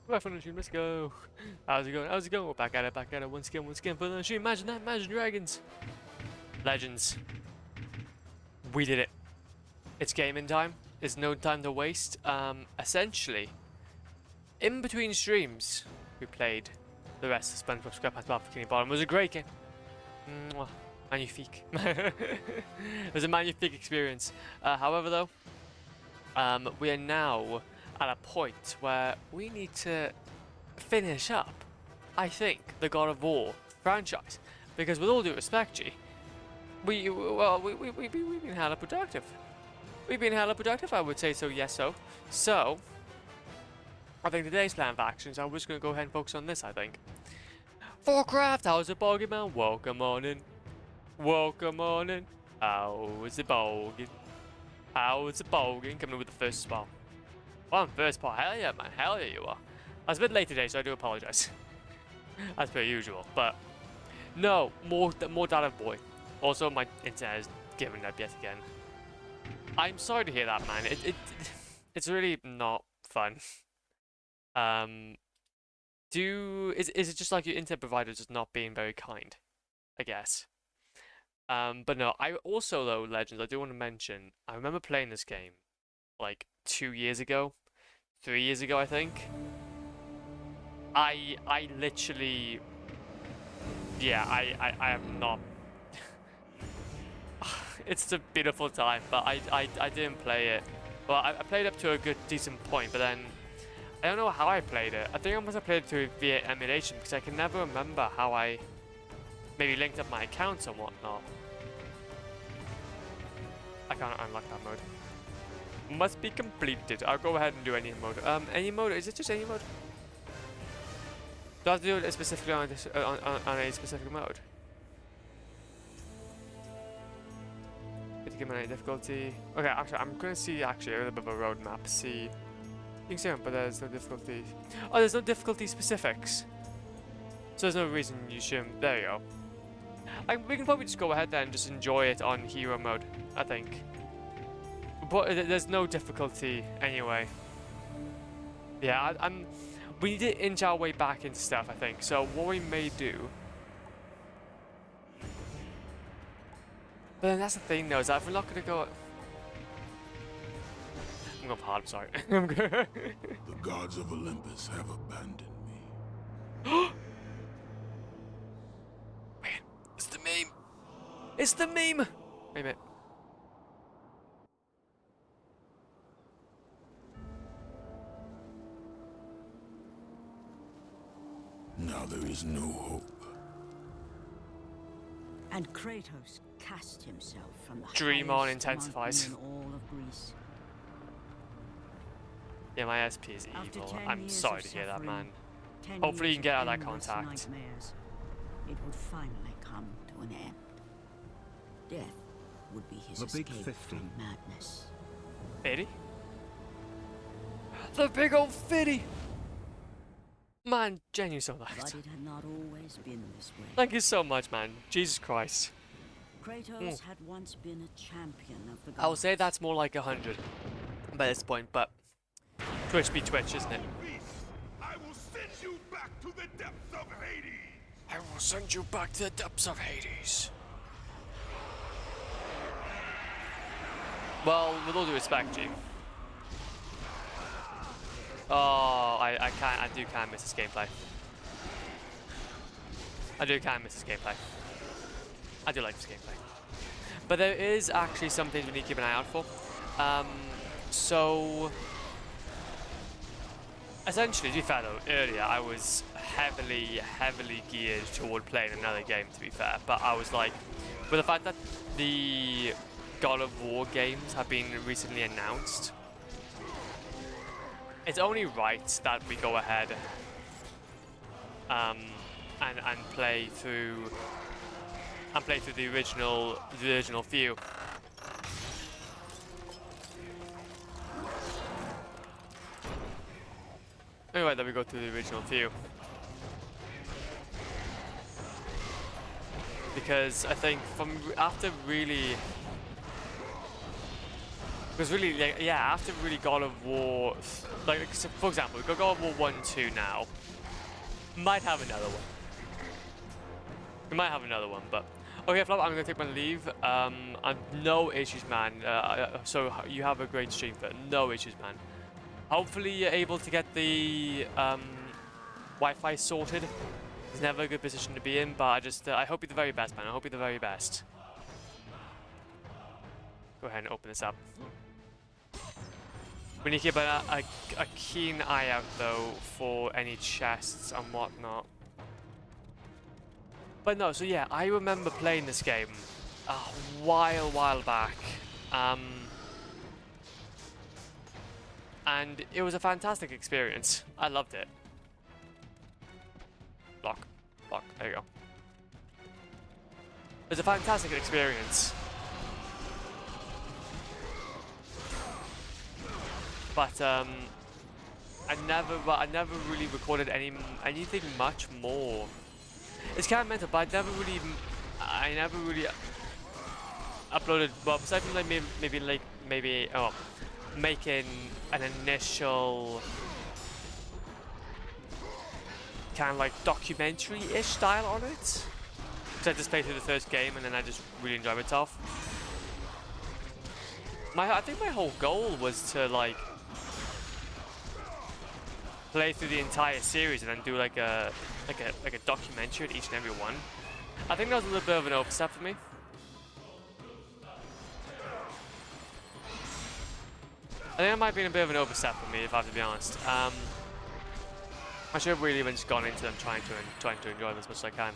Right for the stream, let's go. How's it going? How's it going? We're back at it, back at it. One skin for the stream. Imagine that, imagine dragons. Legends. We did it. It's gaming time. There's no time to waste. Essentially, in between streams, we played the rest of SpongeBob SquarePants Battle for Bikini Bottom. It was a great game. Mwah. Magnifique. It was a magnifique experience. However, though, we are now at a point where we need to finish up, I think, the God of War franchise. Because with all due respect, G, we've been hella productive. We've been hella productive, I would say so, yes, so. So, I think today's plan of actions, I'm just going to go ahead and focus on this, I think. Warcraft, how's it, Bogeyman? Welcome on in. Welcome on in. How's it, Bogan? How's it, Bogan? Coming in with the first spot. Well, first part, hell yeah, man, hell yeah, you are. I was a bit late today, so I do apologize. As per usual, but no, more data boy. Also, my internet is giving up yet again. I'm sorry to hear that, man. It's really not fun. Is it just like your internet provider just not being very kind? I guess. But no, I also though, Legends, I do want to mention, I remember playing this game like 2 years ago, 3 years ago, I think. I literally, yeah, I am not. It's a beautiful time, but I didn't play it. Well, I played up to a good, decent point, but then I don't know how I played it. I think I must have played it via emulation because I can never remember how I maybe linked up my accounts and whatnot. I can't unlock that mode. Must be completed. I'll go ahead and do any mode. Any mode? Is it just any mode? Do I have to do it specifically on this on a specific mode? Give me any difficulty. Okay, actually, I'm gonna see a little bit of a roadmap. See, you can see it, but there's no difficulty. Oh, there's no difficulty specifics. So there's no reason you shouldn't. There you go. We can probably just go ahead then and just enjoy it on hero mode, I think. But there's no difficulty anyway. Yeah, we need to inch our way back into stuff, I think. So what we may do. But then that's the thing though, is that if we're not gonna go. I'm going for hard, I'm sorry. The gods of Olympus have abandoned me. Wait, it's the meme! It's the meme! Wait a minute. Now there is no hope. And Kratos cast himself from the Dream on highest intensifies. mountain in all of Greece. Yeah, my SP is After evil. 10 I'm years sorry of to hear that, suffering, man. 10 Hopefully you years can get out of that endless contact. nightmares, it would finally come to an end. Death would be his The big escape 50. from madness. Fitty? The big old Fitty! Man, Jen, you so But nice. it had not always been this way. Thank you so much, man. Jesus Christ. Kratos had once been a champion of the gods. I will say that's more like 100 by this point, but Twitch be Twitch, isn't it? I will send you back to the depths of Hades! I will send you back to the depths of Hades. Well, with all due respect, G. Oh, I do kind of miss this gameplay. I do kind of miss this gameplay. I do like this gameplay. But there is actually some things we need to keep an eye out for. So essentially, to be fair though, earlier I was heavily geared toward playing another game, to be fair. But I was like, with the fact that the God of War games have been recently announced, it's only right that we go ahead and play through the original few. Anyway, then we go through the original few. Because I think after really Because really, like, yeah, after really God of War, like so for example, we've got God of War 1, 2 now. Might have another one. We might have another one, but okay, Flop, I'm gonna take my leave. I'm no issues, man. So you have a great stream, but no issues, man. Hopefully you're able to get the Wi-Fi sorted. It's never a good position to be in, but I hope you're the very best, man. I hope you're the very best. Go ahead and open this up. We need to keep a keen eye out though for any chests and whatnot. But no, so yeah, I remember playing this game a while back. And it was a fantastic experience. I loved it. Block. There you go. It was a fantastic experience. But I never really recorded anything much more. It's kind of mental, but I never really uploaded. Well, besides from like maybe making an initial kind of like documentary-ish style on it. So I just played through the first game and then I just really enjoyed myself. I think my whole goal was to like play through the entire series and then do like a documentary at each and every one. I think that was a little bit of an overstep for me. I think that might have been a bit of an overstep for me, if I have to be honest. I should have really just gone into them trying to enjoy them as much as I can.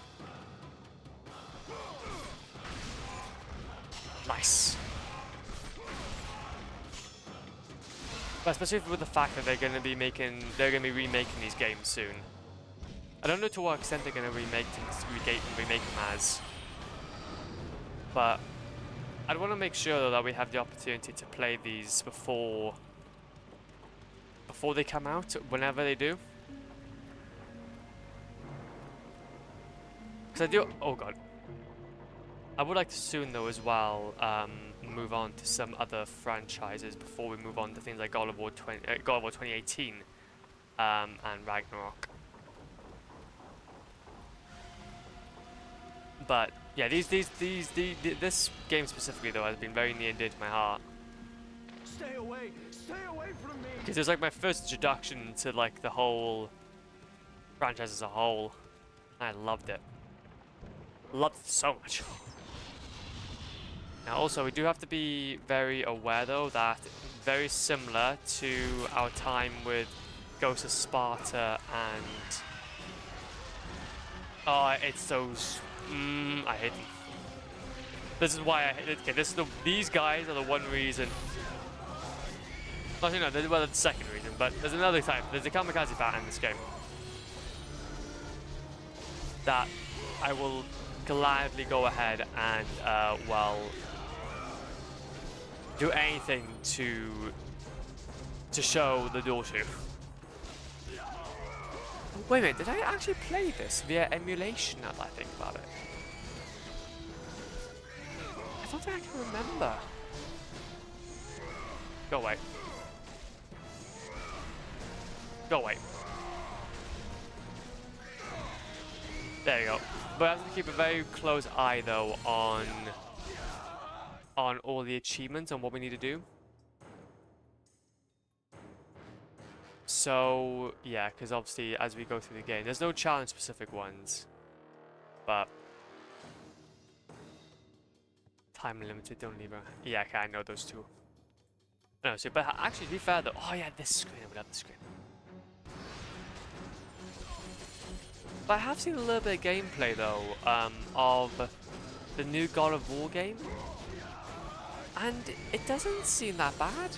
Nice. But especially with the fact that they're going to be remaking these games soon. I don't know to what extent they're going to remake them as. But I'd want to make sure though that we have the opportunity to play these before they come out, whenever they do. Because I do. Oh god. I would like to soon though as well move on to some other franchises before we move on to things like God of War 2018 and Ragnarok. But yeah, this game specifically though has been very near and dear to my heart. Stay away from me. Because it was like my first introduction to like the whole franchise as a whole. I loved it. Loved it so much. Now also we do have to be very aware though that very similar to our time with Ghost of Sparta and it's those I hate them. This is why I hate it. Okay, these guys are the one reason. Actually no, well that's the second reason, but there's another type. There's a kamikaze pattern in this game that I will gladly go ahead and do anything to show the door to. Wait a minute, did I actually play this via emulation now that I think about it? I thought I can remember. Go away. Go away. There you go. But I have to keep a very close eye though on all the achievements and what we need to do. So yeah, because obviously as we go through the game, there's no challenge specific ones, but time limited, don't leave her. Yeah, okay, I know those two. No, so but actually to be fair though, oh yeah, this screen, I would have the screen. But I have seen a little bit of gameplay though, of the new God of War game. And it doesn't seem that bad.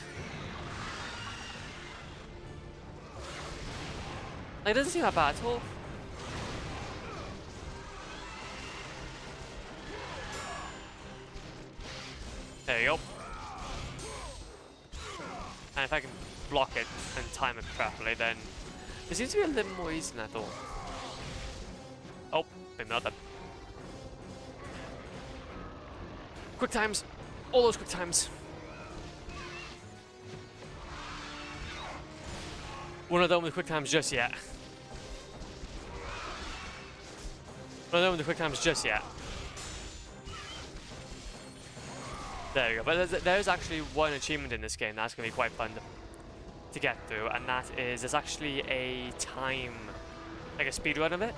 Like, it doesn't seem that bad at all. There you go. And if I can block it and time it properly, then it seems to be a little more easy than I thought. Oh, maybe not that. Quick times. All those quick times. We're not done with quick times just yet. We're not done with the quick times just yet. There you go. But there's actually one achievement in this game that's going to be quite fun to get through, and that is there's actually a time, like a speed run of it.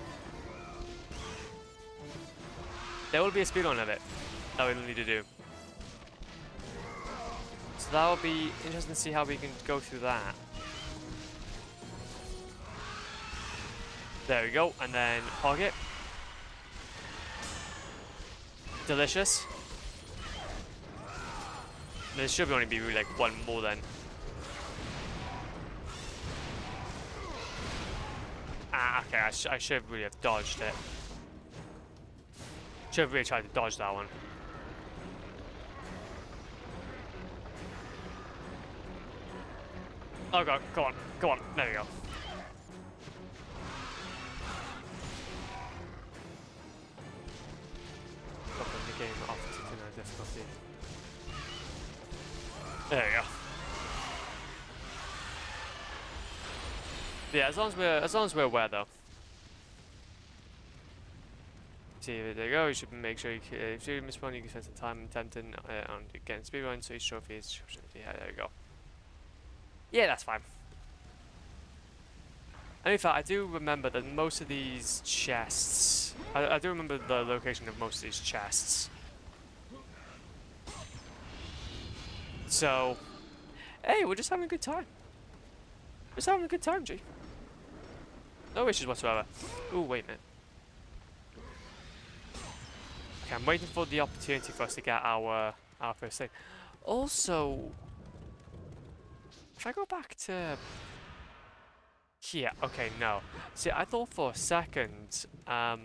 There will be a speed run of it that we'll need to do. So that will be interesting to see how we can go through that. There we go, and then pocket. Delicious. There should only be like one more then. Ah, okay, I should really have dodged it. Should have really tried to dodge that one. Oh god, go on, go on, there we go. Open the game off to difficulty. There we go. Yeah, as long as we're aware though. See, there you go. You should make sure if you miss one, you can spend some time attempting on getting speedrun. So each trophy is. Yeah, there you go. Yeah, that's fine. And in fact, I do remember that most of these chests. I do remember the location of most of these chests. So, hey, we're just having a good time. Just having a good time, G. No issues whatsoever. Ooh, wait a minute. Okay, I'm waiting for the opportunity for us to get our first thing. Also, if I go back to here, okay, no. See, I thought for a second, the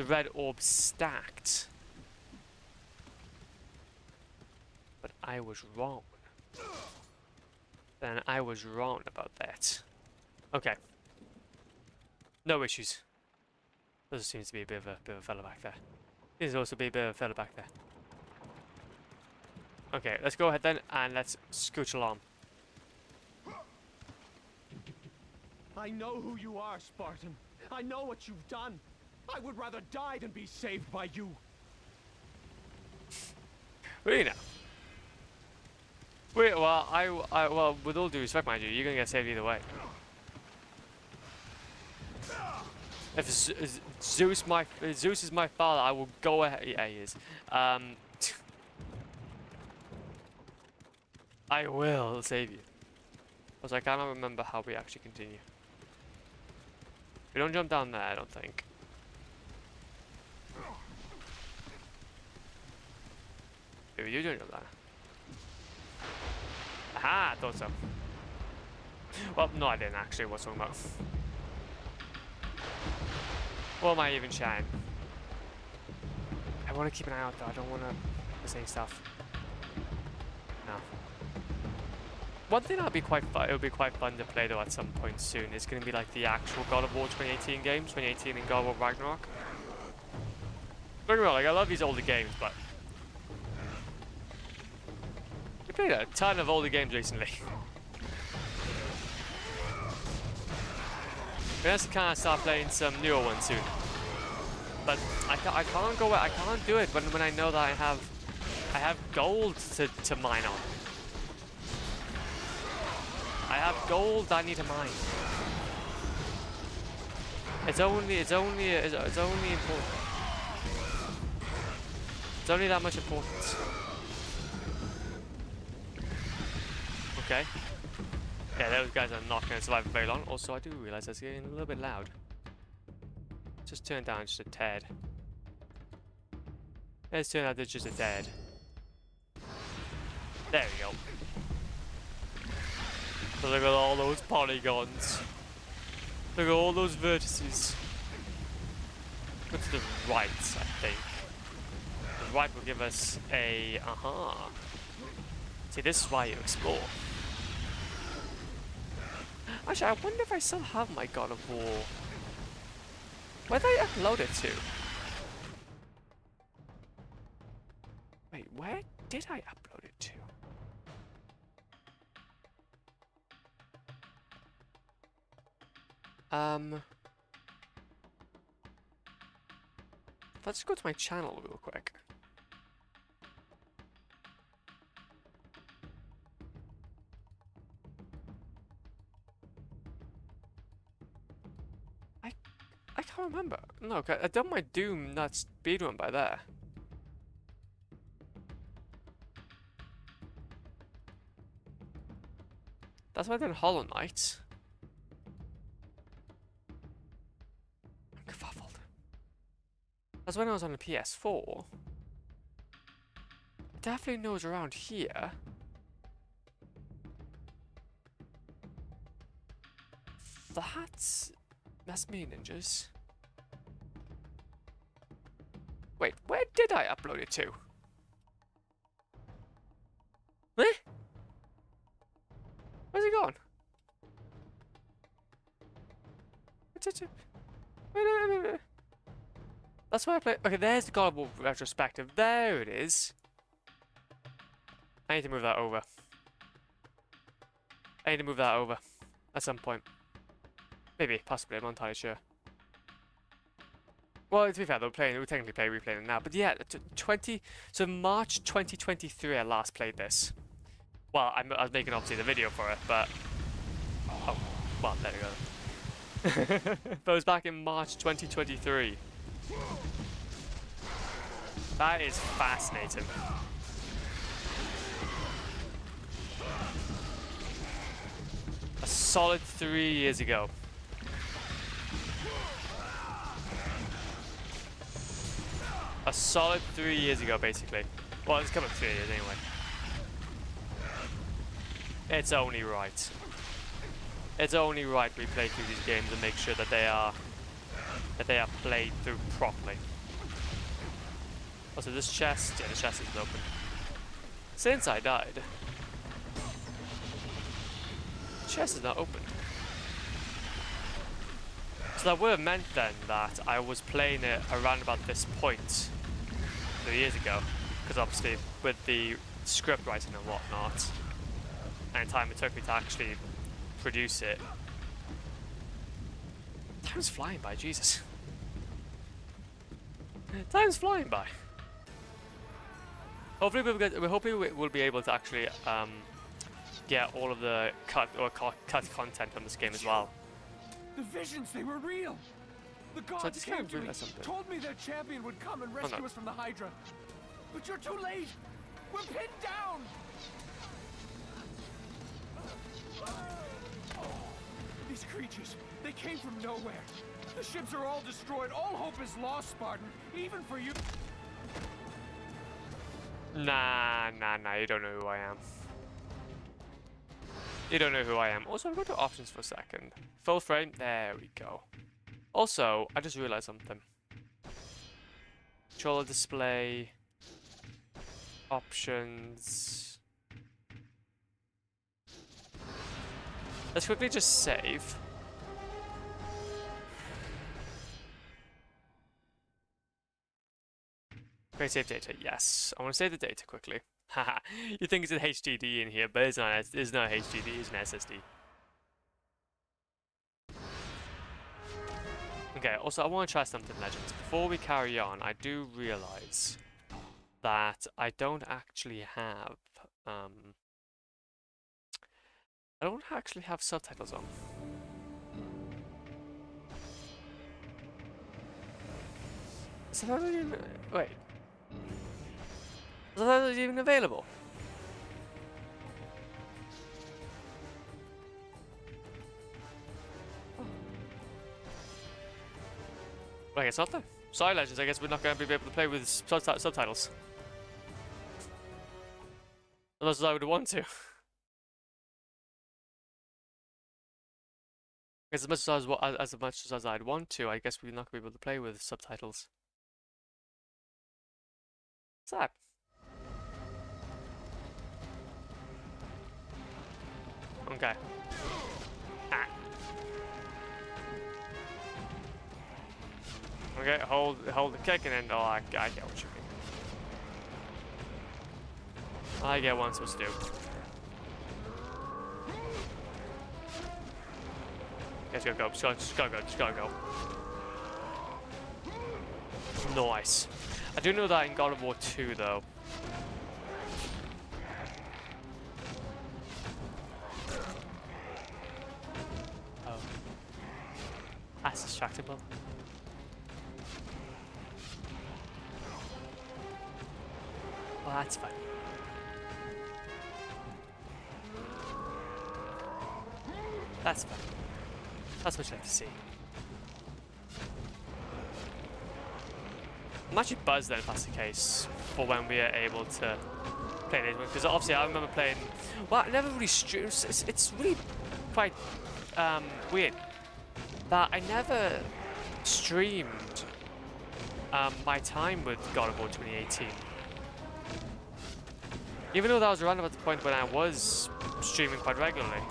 red orb stacked, but I was wrong. Then I was wrong about that. Okay. No issues. There seems to be a bit of a fella back there. There's also be a bit of a fella back there. Okay, let's go ahead then and let's scooch along. I know who you are, Spartan. I know what you've done. I would rather die than be saved by you. Really now? Wait, well, well, with all due respect, mind you, you're gonna get saved either way. If Zeus is my father, I will go ahead. Yeah, he is. I will save you. Because I cannot remember how we actually continue. We don't jump down there, I don't think. Maybe you don't jump down. Aha, I thought so. Well, no, I didn't actually. What's wrong about? What am I even chatting? I want to keep an eye out though. I don't want to say stuff. No. One thing that'd be quite fun. It would be quite fun to play though at some point soon. It's going to be like the actual God of War 2018 games, 2018 and God of War Ragnarok. Don't get me wrong, like I love these older games, but we played a ton of older games recently. We have to kind of start playing some newer ones soon. But I can't do it when I know that I have gold to mine on. I have gold I need to mine. It's only important. It's only that much importance. Okay. Yeah, those guys are not going to survive for very long. Also, I do realize that's getting a little bit loud. Just turn down just a tad. Let's turn out to just a tad. There we go. So look at all those polygons. Look at all those vertices. Go to the right, I think. The right will give us a... aha. See, this is why you explore. Actually, I wonder if I still have my God of War. Where did I upload it to? Wait, where did I upload it to? Let's go to my channel real quick. I can't remember. No, I done my Doom not speedrun by there. That's why I did Hollow Knight. Kerfuffled. That's when I was on the PS4. Definitely knows around here. That's me, ninjas. Wait, where did I upload it to? Eh? Where's it gone? That's where I play. Okay, there's the God of War retrospective. There it is. I need to move that over. I need to move that over at some point. Maybe, possibly, I'm not entirely sure. Well, to be fair, we'll technically replaying it now. But yeah, so March 2023 I last played this. Well, I was making obviously the video for it, but... Oh, well, there we go. But it was back in March 2023. That is fascinating. A solid 3 years ago. A solid 3 years ago, basically. Well, it's coming up 3 years anyway. It's only right. It's only right we play through these games and make sure that they are played through properly. Also, this chest, yeah, the chest is open. Since I died, the chest is not open. So that would have meant then that I was playing it around about this point 3 years ago, because obviously with the script writing and whatnot, and the time it took me to actually produce it. Time's flying by, Jesus. Time's flying by. Hopefully we'll be able to actually get all of the cut content on this game as well. The visions, they were real. The gods came to me, told me their champion would come and rescue us from the Hydra. But you're too late. We're pinned down. These creatures, they came from nowhere. The ships are all destroyed. All hope is lost, Spartan. Even for you. Nah, you don't know who I am. You don't know who I am. Also, I'll go to options for a second. Full frame, there we go. Also, I just realized something. Controller display. Options. Let's quickly just save. Okay, save data, yes. I want to save the data quickly. Haha, you think it's an HDD in here, but it's not. It's not HDD, it's an SSD. Okay, also I want to try something, Legends. Before we carry on, I do realize that I don't actually have subtitles on. Subtitles even, wait. Subtitles even available? Well, I guess not then. Sorry, Legends, I guess we're not going to be able to play with subtitles. Unless I would want to. As much as I'd want to, I guess we're not going to be able to play with subtitles. What's that? Okay. Ah. Okay, hold the kick and then I get what you mean. I get what I'm supposed to do. Get just gotta go. Just gotta go. Just gotta go. Nice. I do know that in God of War 2 though. Oh. That's distractible. Well, that's fine. That's fine. That's what you like to see. I'm actually buzzed then if that's the case for when we are able to play this one, because obviously I remember playing. Well, I never really streamed. It's really quite weird that I never streamed my time with God of War 2018. Even though that was around about the point when I was streaming quite regularly.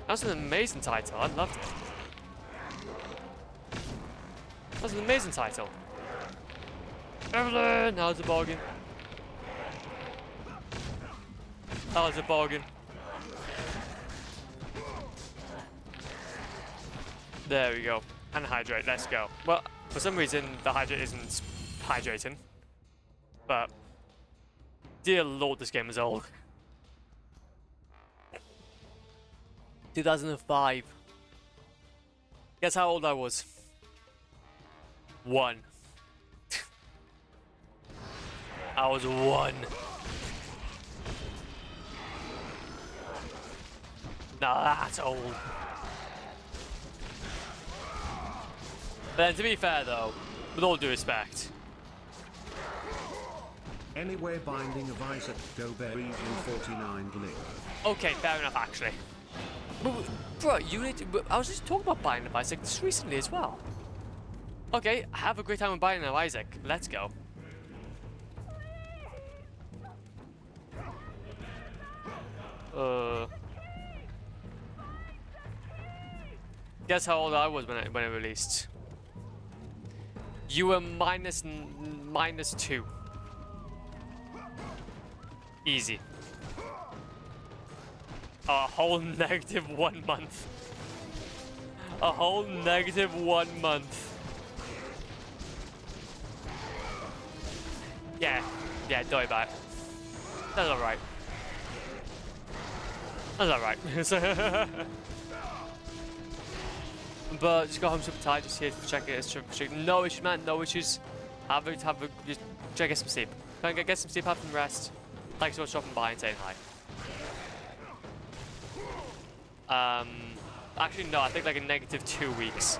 That was an amazing title. I loved it. That was an amazing title. Evelyn! That was a bargain. That was a bargain. There we go. And hydrate. Let's go. Well, for some reason, the hydrate isn't hydrating. But, dear lord, this game is old. 2005. Guess how old I was? 1. I was 1. Nah, that's old. But then, to be fair though, with all due respect. Anyway, Binding of Isaac Goberry in 49 link. Okay, fair enough actually. Bro, you need to, I was just talking about Binding of Isaac just recently as well. Okay, have a great time with Binding of Isaac. Let's go. Guess how old I was when it released. You were minus 2. Easy. A whole negative 1 month. A whole negative 1 month. Yeah, don't worry about it. That's alright. That's alright. But just go home super tired, just here to check it. No issues, man, no issues. Just try to get some sleep. Get some sleep, have some rest. Thanks for stopping by and saying hi. Actually no, I think like a negative 2 weeks.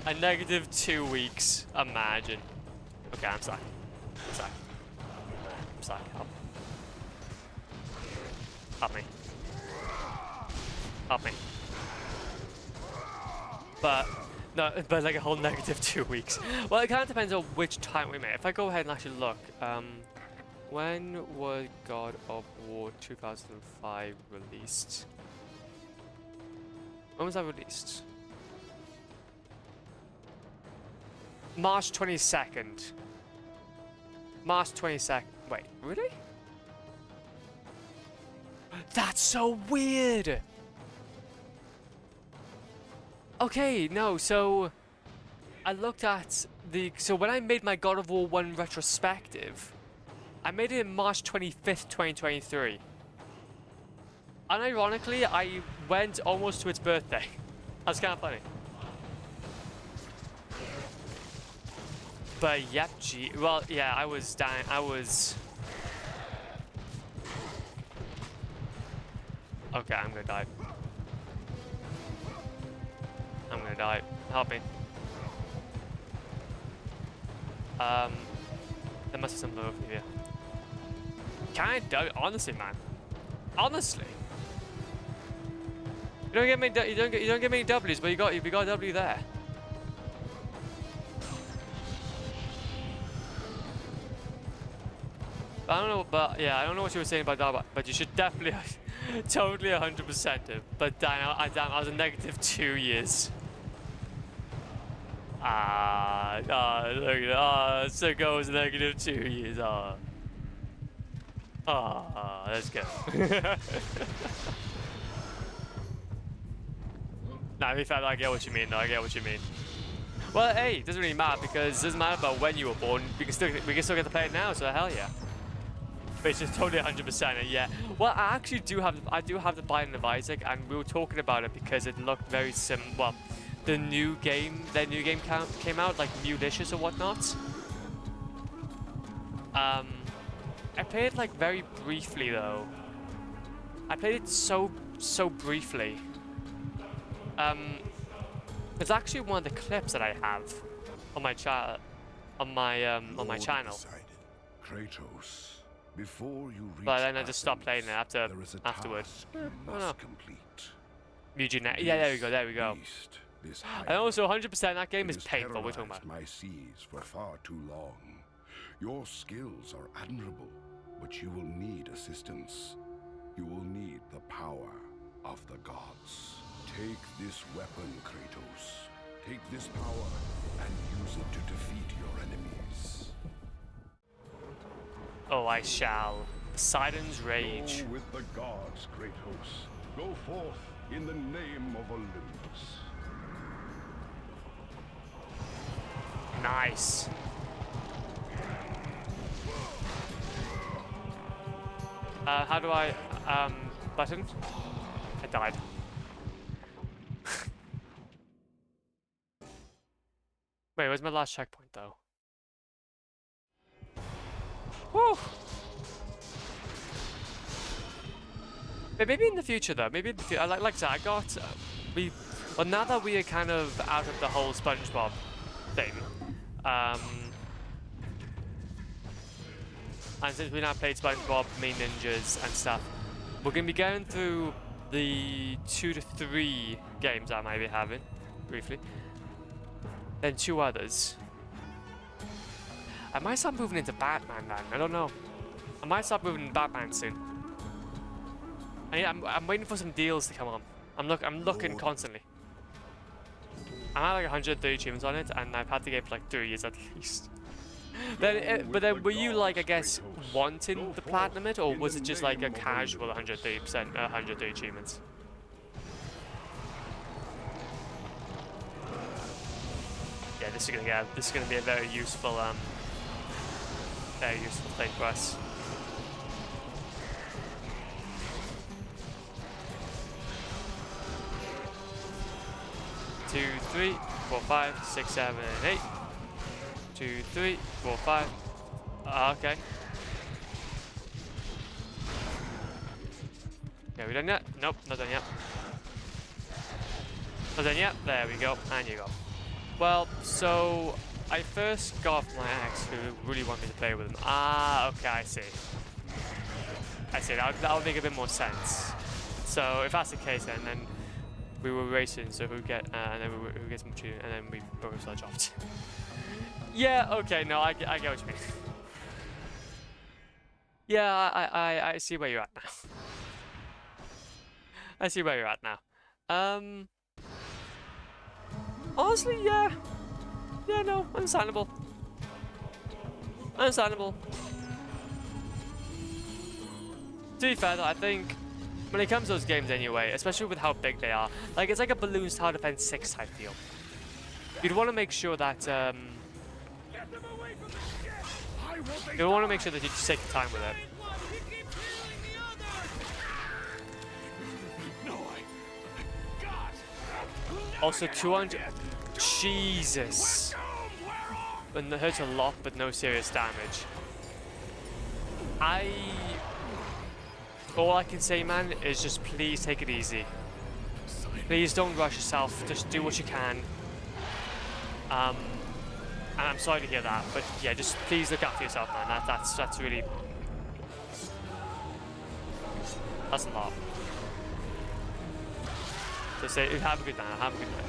A negative 2 weeks, imagine. Okay, I'm stuck. Help me. But no, but like a whole negative 2 weeks. Well, it kind of depends on which time we made. If I go ahead and actually look, when was God of War 2005 released? When was that released? March 22nd. March 22nd. Wait, really? That's so weird! Okay, no, so I looked at so when I made my God of War 1 retrospective, I made it in March 25th, 2023. Unironically, I went almost to its birthday. That's kind of funny. But yep, well, yeah, I was dying. Okay, I'm gonna die. Help me. There must be some low here. Can I die? Honestly, man. Honestly. You don't get many W's, but you got a W there. I don't know, but yeah, I don't know what you were saying about that, but you should definitely, totally 100% it. But damn, I was a negative 2 years. Look at that. Sicko was negative 2 years. Let's go. Nah, to be fair, I get what you mean, though. I get what you mean. Well, hey, it doesn't really matter because it doesn't matter about when you were born. We can still get to play it now, so hell yeah. But it's just totally 100%. And yeah. Well, I do have the Binding of Isaac, and we were talking about it because it looked very well, their new game came out, like Mulicious or whatnot. I played it like very briefly though. I played it so briefly. It's actually one of the clips that I have on my channel. On my channel. Kratos, before you reach But then I just stopped playing it afterward. Mujinet. Yeah, there we go. And also 100% that game is painful. We're talking about. My seas for far too long. Your skills are admirable, but you will need assistance. You will need the power of the gods. Take this weapon, Kratos. Take this power and use it to defeat your enemies. Oh, I shall. Poseidon's Rage. Go with the gods, Kratos. Go forth in the name of Olympus. Nice. How do I, button? I died. Wait, where's my last checkpoint, though? Whew! But maybe in the future, though. Maybe in the future. Like I said, I got... well, now that we are kind of out of the whole SpongeBob thing, and since we now played SpongeBob, Main Ninjas, and stuff, we're going to be going through the 2 to 3 games I might be having, briefly. Then 2 others. I might start moving into Batman then, I don't know. I might start moving into Batman soon. And yeah, I'm waiting for some deals to come on. I'm looking constantly. I'm at like 130 achievements on it, and I've had the game for like 3 years at least. But then were you like, I guess, wanting the platinum it, or was it just like a casual 130 achievements? Yeah, this is gonna be a very useful thing for us. Two, 3, 4, 5, 6, 7, and 8. 2, 3, 4, 5. Okay. Yeah, we done yet? Nope, not done yet. Not done yet? There we go, and you go. Well, so I first got off my ex who really wanted me to play with him. Ah, okay, I see. That'll make a bit more sense. So if that's the case, then we were racing, so who gets more cheating, and then we broke ourselves off. Yeah, okay, no, I get what you mean. Yeah, I see where you're at now. I see where you're at now. Honestly, yeah. Yeah, no, understandable. Understandable. To be fair though, I think when it comes to those games anyway, especially with how big they are, like it's like a Balloons Tower Defense 6 type deal. You'd want to make sure that you want to make sure that you just take your time with it. Also 200... Jesus! And it hurts a lot, but no serious damage. All I can say, man, is just please take it easy. Please don't rush yourself, just do what you can. And I'm sorry to hear that, but yeah, just please look after yourself, man. That's really... That's a lot. So say, have a good night, have a good night.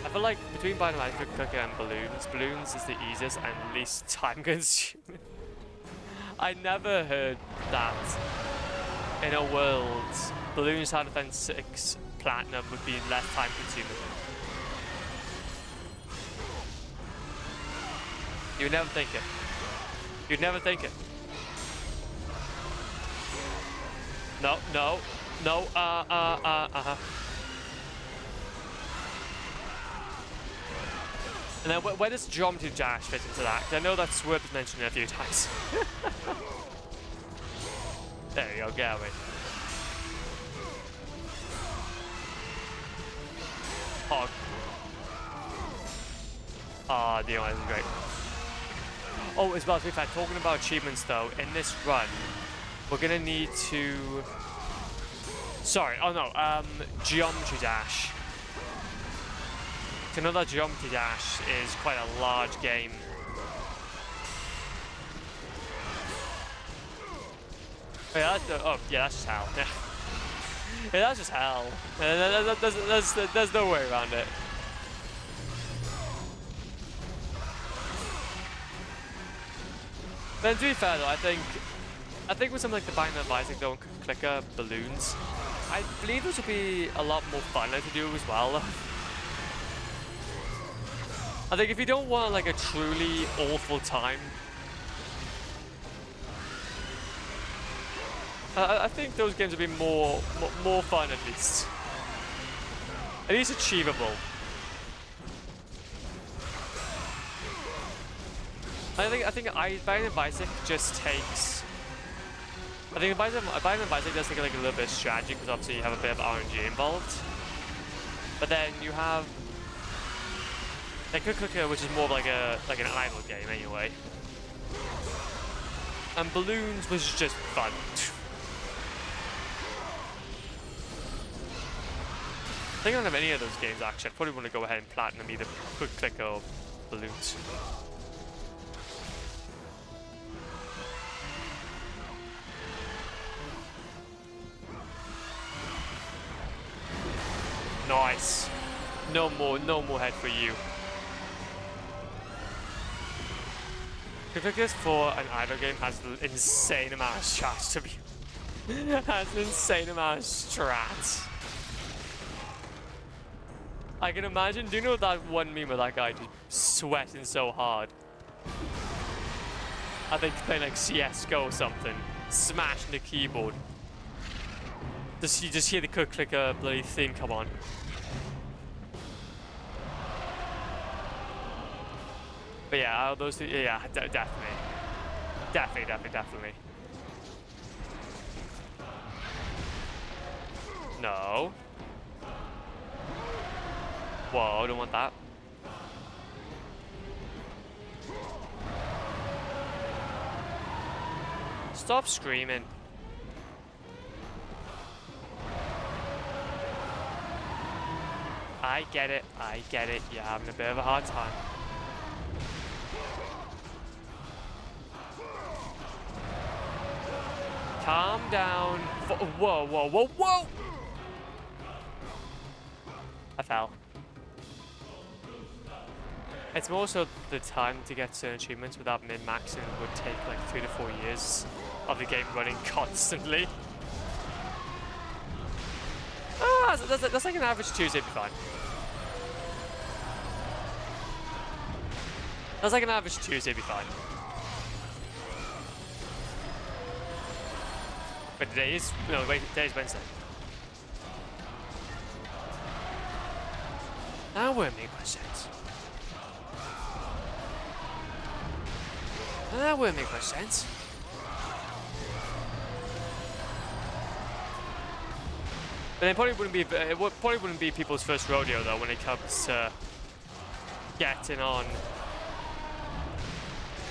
I feel like between Binding of Isaac, Cookie and Balloons is the easiest and least time consuming. I never heard that in a world Balloons Tower Defense 6 Platinum would be less time consuming. You'd never think it. You'd never think it. No, no, no, And then where does geometry dash fit into that? 'Cause I know that Swerve has mentioned it a few times. There you go, get away. Oh. Ah, the one is great. Oh, as well, to be fair, talking about achievements though, in this run, we're gonna need to... Sorry, oh no, geometry dash. I know that geometry dash is quite a large game. Oh, yeah, that's just hell. Yeah, yeah, that's just hell. There's no way around it. But to be fair though, I think with something like the Binding of Isaac though, and clicker balloons, I believe those would be a lot more fun to do as well. I think if you don't want like a truly awful time, I think those games would be more fun at least. At least achievable. I think Binding of Isaac just takes. I think Binding of Isaac does take like a little bit of strategy because obviously you have a bit of RNG involved. But then you have like Clicker, which is more of like an idle game anyway. And Balloons was just fun. I think I don't have any of those games actually. I probably want to go ahead and platinum either Clicker or Balloons. Nice. No more head for you. Clickers for an idle game has an insane amount of strats to be. Has an insane amount of strats. I can imagine. Do you know that one meme of that guy just sweating so hard? I think playing like CS:GO or something, smashing the keyboard. You just hear the clicker bloody theme come on. But yeah, those two, yeah, definitely. No. Whoa, I don't want that. Stop screaming. I get it. You're having a bit of a hard time. Calm down. Whoa. I fell. It's more so the time to get certain achievements without min-maxing would take like 3 to 4 years of the game running constantly. Ah, that's like an average Tuesday, be fine. That's like an average Tuesday, be fine. But today is, no wait, today's Wednesday. That wouldn't make much sense. That wouldn't make much sense. But it probably wouldn't be people's first rodeo though when it comes to getting on.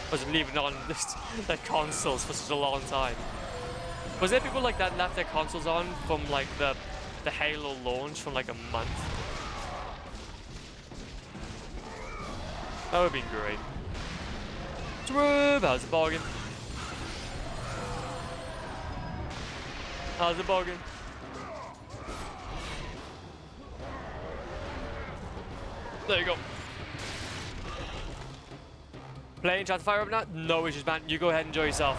Was leaving on their consoles for such a long time. Was there people like that left their consoles on from like the Halo launch from like a month? That would have been great. How's the bargain? How's the bargain? There you go. Playing, trying to fire up now? No issues, man. You go ahead and enjoy yourself.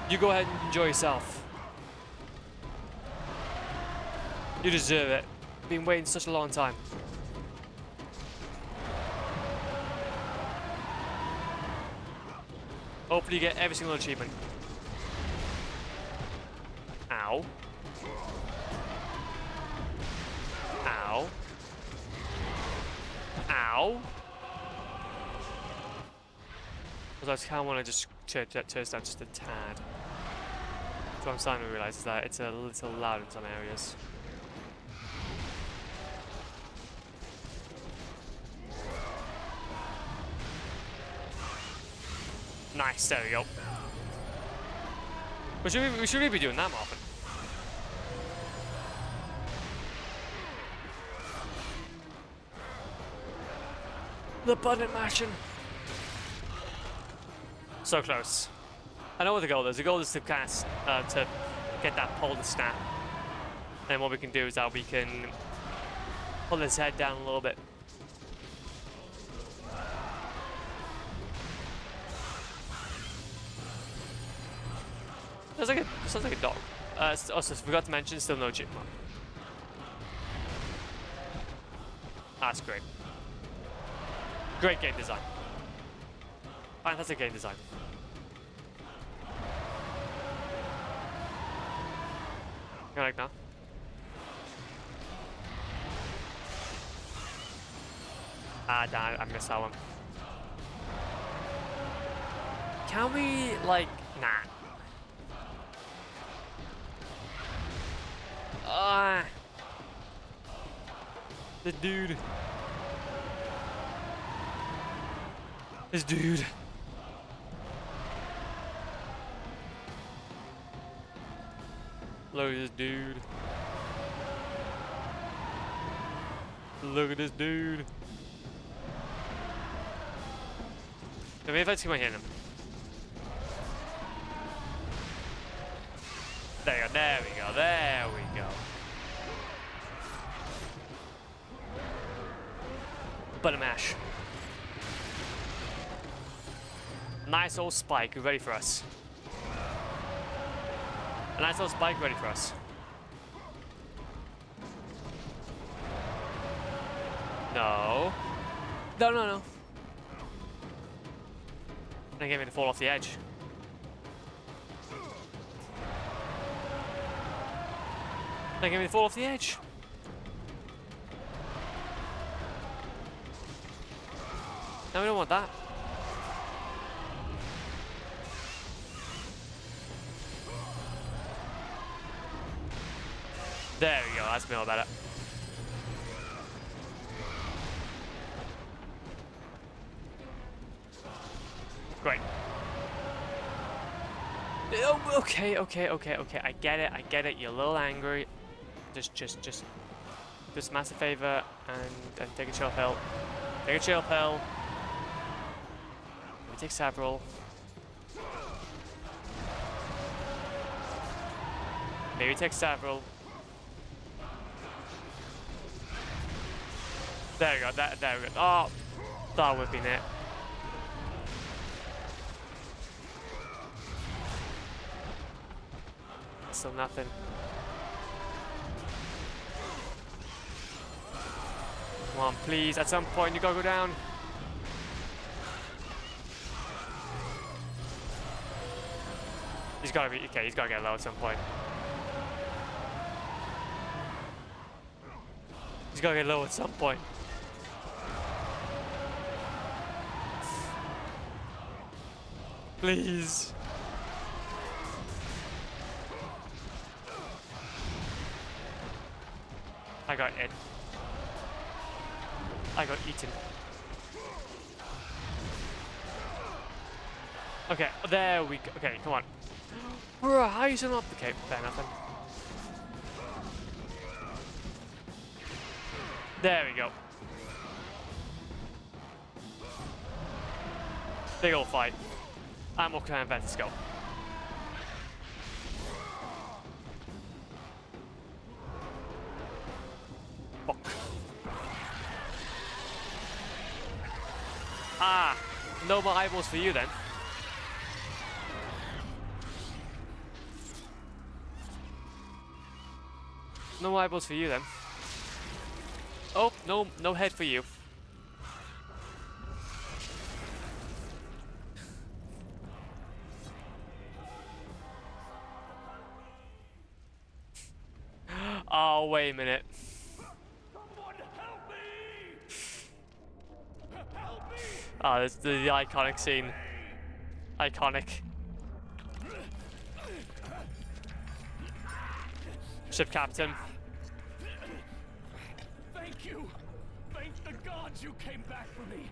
You go ahead and enjoy yourself. You deserve it. Been waiting such a long time. Hopefully you get every single achievement. Ow. Ow. Ow. Also, I kind of want to just turn down just a tad. So what I'm starting to realise is that it's a little loud in some areas. Nice, there we go. We should really be doing that more often. The button mashing. So close. I know what the goal is. The goal is to cast, to get that pole to snap. And what we can do is that we can pull his head down a little bit. Sounds like a dog. Also, forgot to mention, still no chipmunk. That's great. Great game design. Fantastic game design. You like now? Ah, damn, I missed that one. Can we, like, nah. The dude. This dude. Look at this dude. Look at this dude. Maybe if I see my hand him. There we go, there we go. Butter mash. Nice old spike ready for us. A nice old spike ready for us. No. No, no, no. Don't get me to fall off the edge. Don't get me to fall off the edge. No, we don't want that. There we go, that's me all better. Great. Oh, okay. I get it. You're a little angry. Just do us a massive favor and take a chill pill. Take a chill pill. Maybe take several. Maybe take several. There we go. There we go. Oh, that would have been it. Still nothing. Come on, please. At some point, you gotta go down. He's gotta be okay. He's gotta get low at some point. He's gotta get low at some point. Please. I got it. I got eaten. Okay, there we go. Okay, come on. Bro, how are you setting up the cape? Fair nothing. There we go. Big ol' fight. I'm walking around Ventus go. Fuck. Ah, no more eyeballs for you then. No more eyeballs for you then. Oh, no head for you. Oh, wait a minute. Ah, oh, this is the iconic scene. Iconic. Ship captain. Thank you. Thank the gods you came back for me.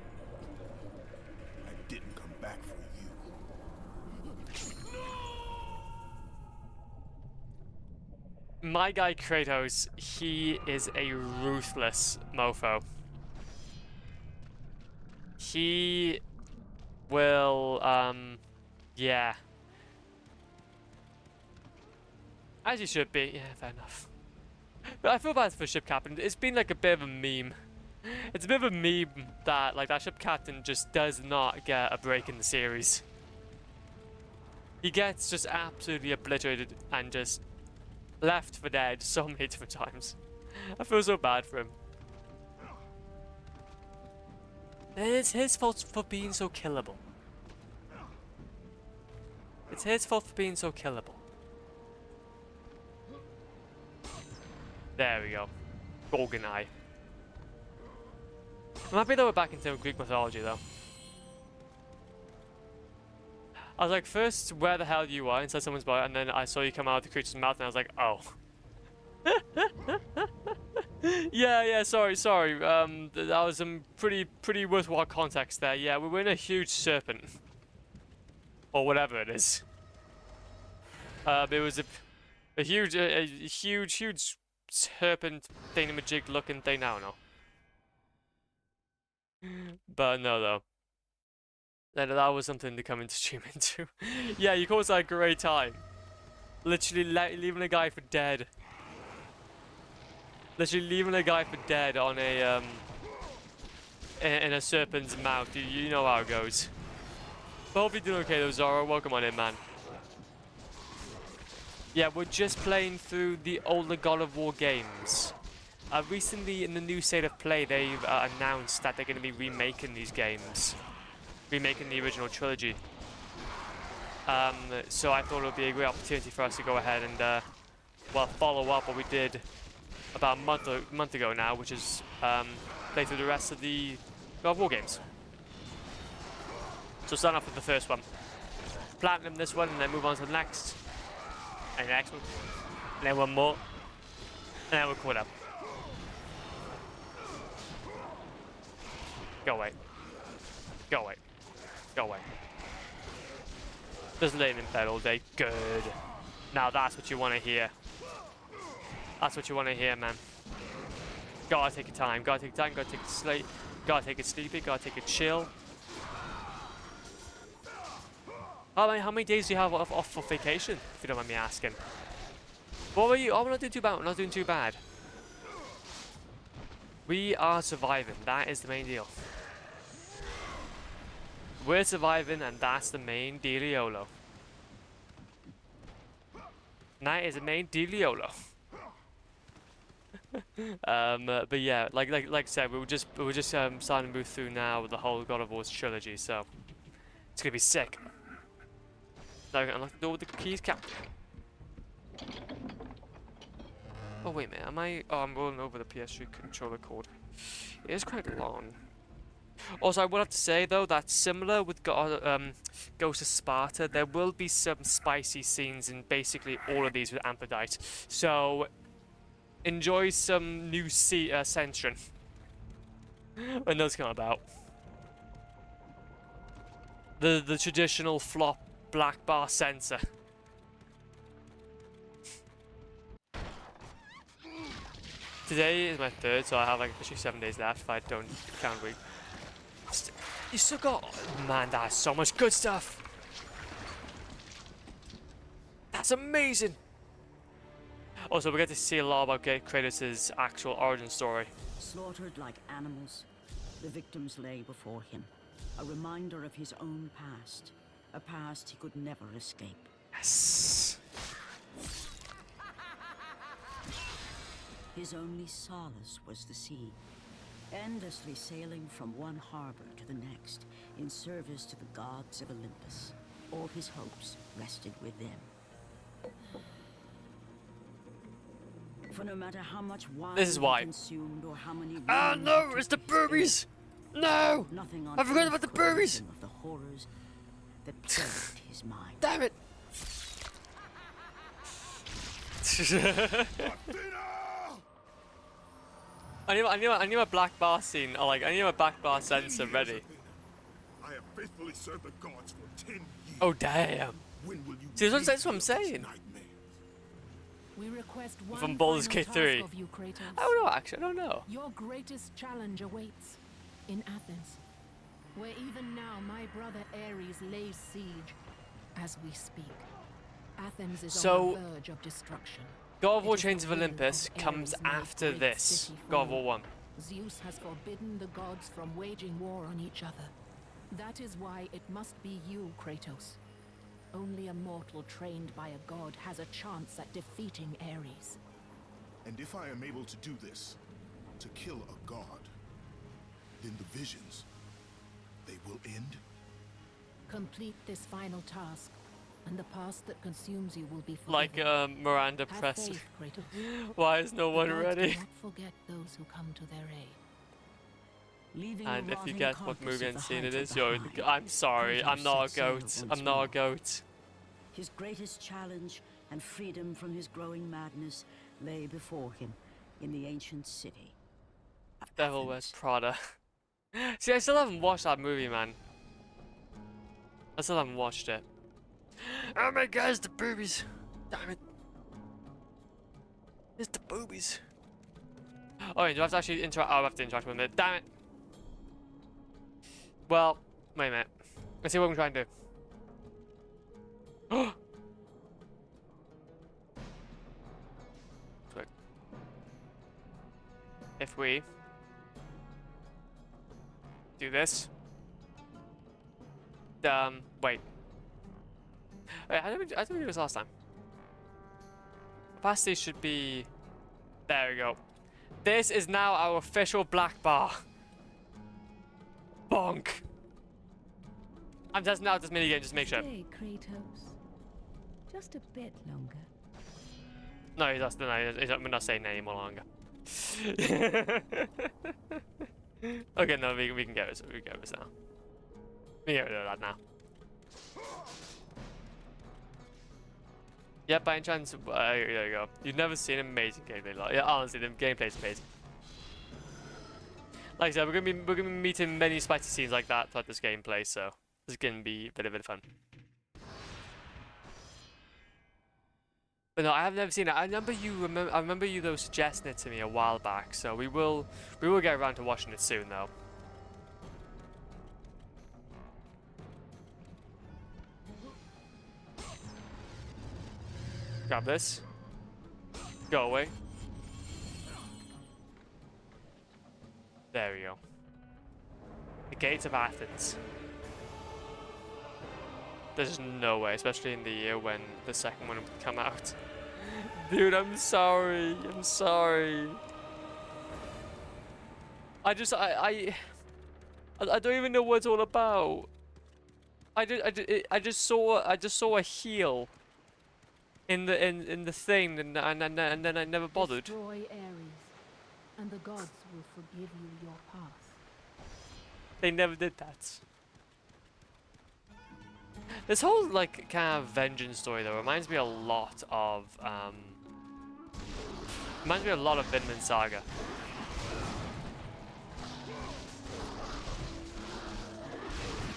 I didn't come back for you. My guy Kratos, he is a ruthless mofo. He will, yeah. As you should be. Yeah, fair enough. But I feel bad for ship captain. It's been like a bit of a meme. It's a bit of a meme that, like, that ship captain just does not get a break in the series. He gets just absolutely obliterated and just left for dead so many different times. I feel so bad for him. It's his fault for being so killable. It's his fault for being so killable. There we go. Gorgon Eye. I'm happy that we're back into Greek mythology, though. I was like, first, where the hell you are inside someone's body, and then I saw you come out of the creature's mouth, and I was like, oh. yeah, sorry. That was some pretty worthwhile context there. Yeah, we were in a huge serpent. Or whatever it is. It was a huge serpent thingamajig looking thing. I don't know. But no, though. That was something to come into stream into. Yeah, you caused that a great time. Literally leaving a guy for dead. Literally leaving a guy for dead on a in a serpent's mouth. You know how it goes. But hopefully you're doing okay though, Zoro. Welcome on in, man. Yeah, we're just playing through the older God of War games. Recently, in the new state of play, they've announced that they're going to be remaking these games. Remaking the original trilogy. So I thought it would be a great opportunity for us to go ahead and, well, follow up what we did about a month ago now, which is play through the rest of the God of War games. So start off with the first one. Platinum this one, and then move on to the next. And the next one. And then one more. And then we're caught up. Go away. Go away. Go away. Just laying in bed all day. Good. Now that's what you want to hear. That's what you want to hear, man. Gotta take your time. Gotta take your time. Gotta take it sleep. Gotta take it sleepy. Gotta take it chill. How many days do you have off for vacation, if you don't mind me asking? What were you? Oh, we're not doing too bad. We're not doing too bad. We are surviving. That is the main deal. We're surviving, and that's the main dealiolo. That is the main dealiolo. But yeah, like I said, we were just starting to move through now with the whole God of War's trilogy, so it's gonna be sick. Now I can unlock the door with the keys, Captain. Oh wait a minute, am I? Oh, I'm rolling over the PS3 controller cord. It is quite long. Also, I will have to say though that similar with Ghost of Sparta, there will be some spicy scenes in basically all of these with Amphitrite. So enjoy some new censoring when those come about. The traditional flop black bar censor. Today is my third, so I have like officially 7 days left if I don't count week. You still got... Man, that's so much good stuff. That's amazing. Also, we get to see a lot about Kratos' actual origin story. Slaughtered like animals, the victims lay before him. A reminder of his own past. A past he could never escape. Yes. His only solace was the sea, endlessly sailing from one harbor to the next in service to the gods of Olympus. All his hopes rested with them. For no matter how much wine This is why. consumed or how many Ah, no, it's the breweries! No! nothing on I forgot earth about the could rid breweries! him of the horrors, that plagued his mind. Damn it! I knew a black bar scene, or like, I knew a black bar sensor ready. I have faithfully served the gods for 10 years. Oh, damn. When will you See, that's what I'm saying. nightmares? We request one From Baldur's final Gate 3. task of you, Kratos. I don't know, actually, I don't know. Your greatest challenge awaits in Athens, where even now my brother Ares lays siege as we speak. Athens is on the verge of destruction. God of War It is Chains the of will Olympus of comes Ares' made after great this. city God of fall. War 1. Zeus has forbidden the gods from waging war on each other. That is why it must be you, Kratos. Only a mortal trained by a god has a chance at defeating Ares. And if I am able to do this, to kill a god, then the visions, they will end? Complete this final task, and the past that consumes you will be forgiven. Like Miranda Have Press. faith, Kratos. Why is no one The gods ready? do not forget those who come to their aid. Leaving And a if you rotting get what carcass movie of and the scene it Hydra is, yo, behind, I'm sorry, I'm Kratos not a set sail goat. once I'm not a more. goat. His greatest challenge and freedom from his growing madness lay before him in the ancient city of Devil Athens. Wears Prada. See, I still haven't watched that movie, man. I still haven't watched it. Oh my god, it's the boobies. Damn it. It's the boobies. Oh, wait, do I have to actually interact? Oh, I have to interact with it. Damn it. Well, wait a minute. Let's see what I'm trying to do. Quick. If we do this. Wait. Wait, how did we do this last time? Capacity should be... There we go. This is now our official black bar. Bonk. I'm testing out this minigame just to make sure. Stay, Kratos. Just a bit longer. No, we're not saying any more longer. Okay, no, we can get this. We can get this now. We can get rid of that now. Yeah, by any chance, there you go. You've never seen amazing gameplay. Like, yeah, honestly, the gameplay is amazing. Like I said, we're gonna be meeting many spicy scenes like that throughout this gameplay, so this is gonna be a bit of fun. But no, I have never seen it. I remember you though suggesting it to me a while back, so we will get around to watching it soon though. Grab this. Go away. There we go. The gates of Athens. There's no way, especially in the year when the second one would come out. Dude, I'm sorry. I'm sorry. I don't even know what it's all about. I just saw a heel in the thing, and then I never bothered. Destroy Ares, and the gods will forgive you your past. They never did that. This whole like kind of vengeance story though reminds me a lot of Vinland Saga.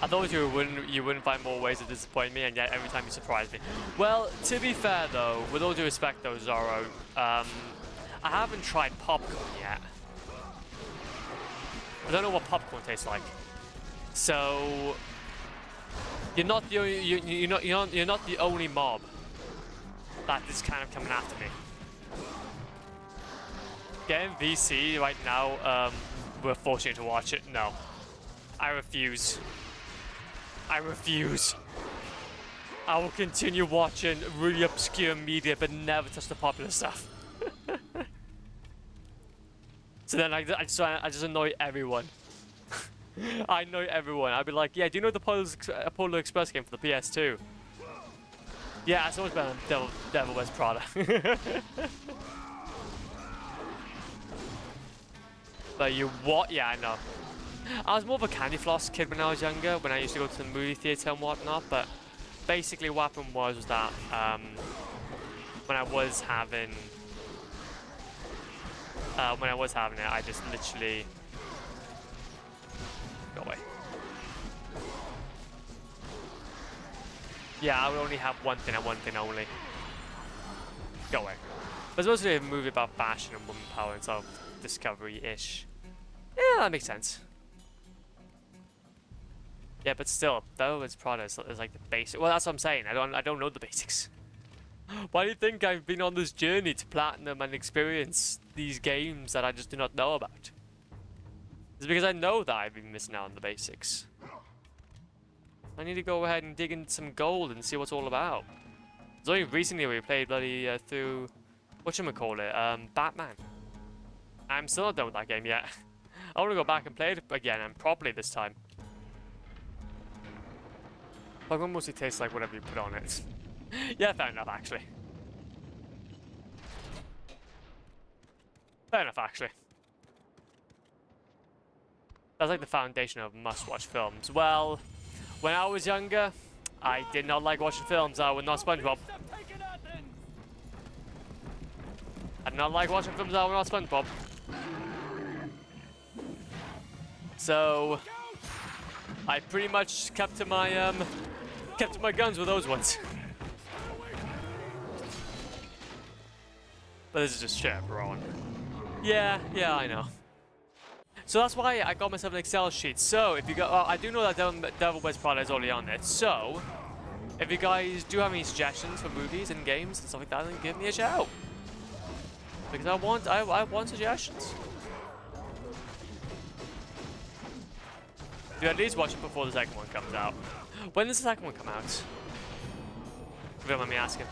I thought you wouldn't find more ways to disappoint me, and yet every time you surprise me. Well, to be fair though, with all due respect though, Zorro, I haven't tried popcorn yet. I don't know what popcorn tastes like. So you're not the only, you're not the only mob that is kind of coming after me. Getting VC right now, we're fortunate to watch it. No, I refuse. I refuse. I will continue watching really obscure media, but never touch the popular stuff. So then I just annoy everyone. I annoy everyone. I'd be like, yeah, do you know the Polar Express game for the PS2? Yeah, it's always been on Devil Wears Prada. But you what? Yeah, I know. I was more of a candy floss kid when I was younger, when I used to go to the movie theater and whatnot, but basically what happened was that when I was having it, I just literally go away. Yeah, I would only have one thing and one thing only. Go away. But it's mostly a movie about fashion and woman power and self-discovery-ish. Yeah, that makes sense. Yeah, but still, though, its product is like the basic. Well, that's what I'm saying. I don't know the basics. Why do you think I've been on this journey to platinum and experience these games that I just do not know about? It's because I know that I've been missing out on the basics. I need to go ahead and dig into some gold and see what's all about. It's only recently we played bloody through whatchamacallit, Batman. I'm still not done with that game yet. I want to go back and play it again and properly this time. Like, it mostly tastes like whatever you put on it. Yeah, fair enough, actually. Fair enough, actually. That's like the foundation of must-watch films. Well, when I was younger, I did not like watching films. I would not SpongeBob. I did not like watching films. I would not SpongeBob. So, I pretty much kept to my guns with those ones. But this is just shit, wrong. Yeah, I know. So that's why I got myself an Excel sheet. So if you got, I do know that Devil Wears Prada is already on it. So if you guys do have any suggestions for movies and games and stuff like that, then give me a shout. Because I want suggestions. Do at least watch it before the second one comes out. When does the second one come out? If you don't mind me asking.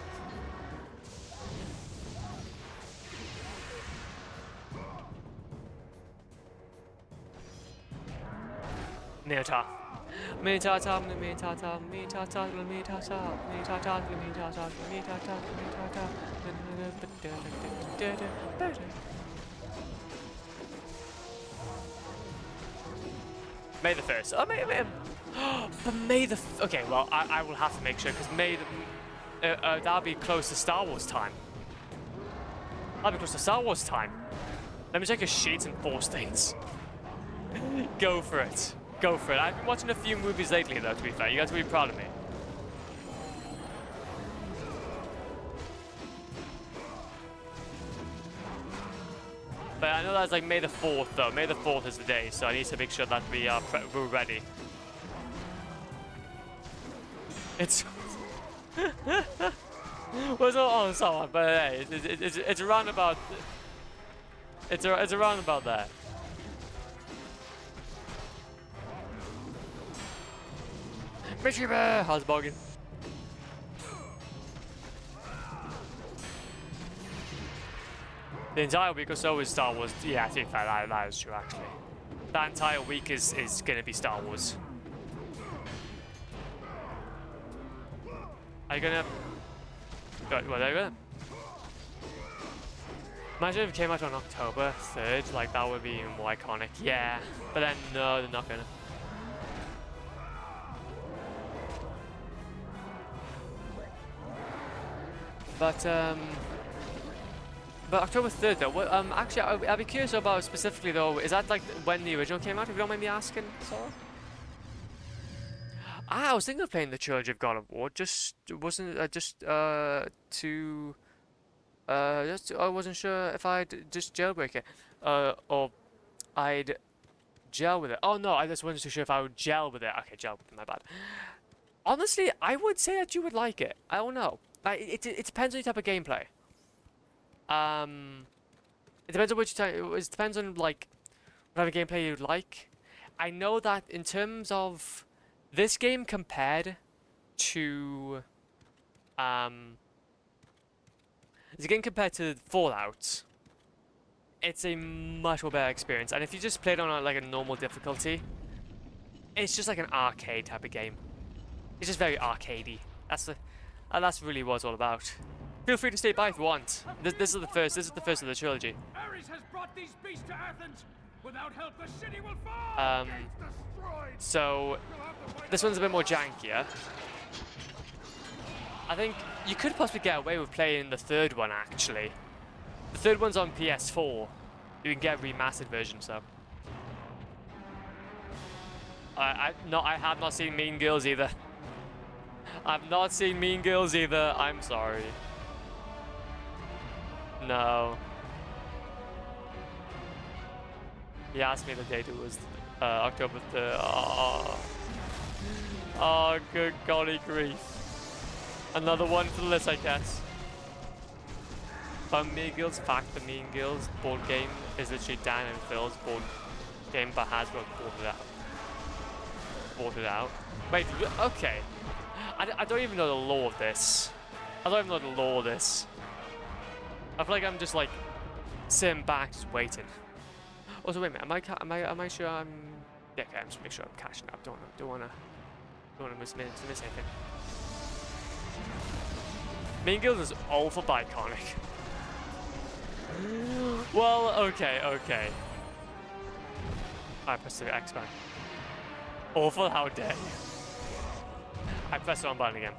Neota. May the 1st. Oh, but May the... Okay, well, I will have to make sure, because May the... that'll be close to Star Wars time. That'll be close to Star Wars time. Let me check your sheets and force things. Go for it. Go for it. I've been watching a few movies lately, though, to be fair. You guys will be proud of me. But I know that's like May the 4th, though. May the 4th is the day, so I need to make sure that we're ready. It's... well, it's not on someone, but hey, it's around about... It's around about there. Mitchy Bear! How's Boggin? The entire week or so is Star Wars. Yeah, I think that is true, actually. That entire week is going to be Star Wars. Are you going to... Whatever. Imagine if it came out on October 3rd, like that would be even more iconic. Yeah, but then no, they're not going to. But October 3rd though, what, actually I'd be curious about specifically though, is that like when the original came out, if you don't mind me asking, Sora? I was thinking of playing the trilogy of God of War, just wasn't, I wasn't sure if I'd just jailbreak it, or I'd gel with it. Oh no, I just wasn't too sure if I would gel with it. Okay, gel with it, my bad. Honestly, I would say that you would like it. I don't know. It depends on the type of gameplay. It depends on which type. It depends on like what type of gameplay you'd like. I know that in terms of this game compared to this game compared to Fallout, it's a much more better experience. And if you just played on like a normal difficulty, it's just like an arcade type of game. It's just very arcadey. That's really what it's all about. Feel free to stay by if you want. This is the first of the trilogy. Ares has brought these beasts to Athens. Without help, the city will fall. So this one's a bit more jankier. I think you could possibly get away with playing the third one, actually. The third one's on PS4. You can get a remastered version, so. I have not seen Mean Girls either. I've not seen Mean Girls either. I'm sorry. No. He asked me the date. It was October 3rd. Oh. Oh, good golly grief. Another one for the list, I guess. But Mean Girls, fact, the Mean Girls board game is literally Dan and Phil's board game, but Hasbro bought it out. Wait, okay. I don't even know the lore of this. I don't even know the lore of this. I feel like I'm just like sitting back, just waiting. Also, wait a minute. Am I sure I'm? Yeah, okay. I'm just make sure I'm cashing up. Don't wanna miss anything. Mean Girls is awful iconic. Well, okay. I pressed the X button. Awful, how dare you? I pressed the on button again.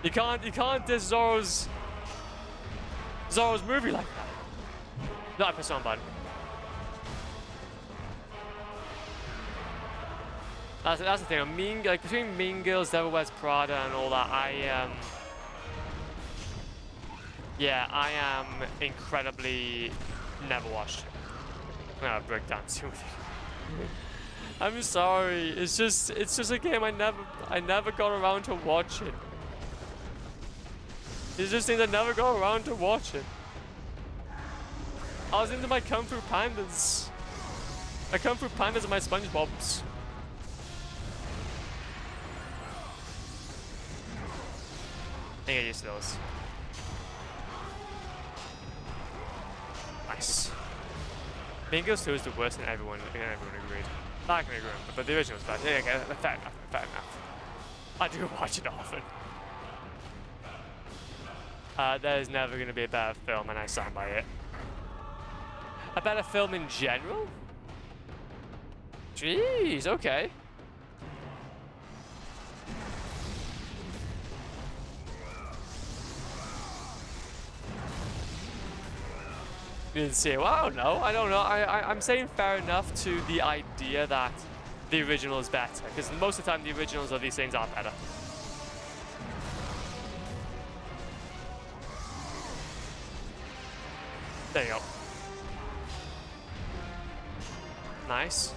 You can't diss Zorro's movie like that. No, I pressed the on button. That's the thing. Between Mean Girls, Devil Wears Prada, and all that, I am incredibly never watched it. I'm gonna break down too with you. I'm sorry. It's just a game I never got around to watching. It's just things I never got around to watching. I was into my Kung Fu Pandas. My Kung Fu Pandas and my SpongeBobs. I think I used those. Nice. Mean Girls 2 is the worst, and everyone agreed. I can agree, but the original was bad. Yeah, okay, fair enough. I do watch it often. There's never going to be a better film, and I stand by it. A better film in general? Jeez, okay. Didn't see it. Well, I don't know. I'm saying fair enough to the idea that the original is better, because most of the time the originals of these things are better. There you go. Nice.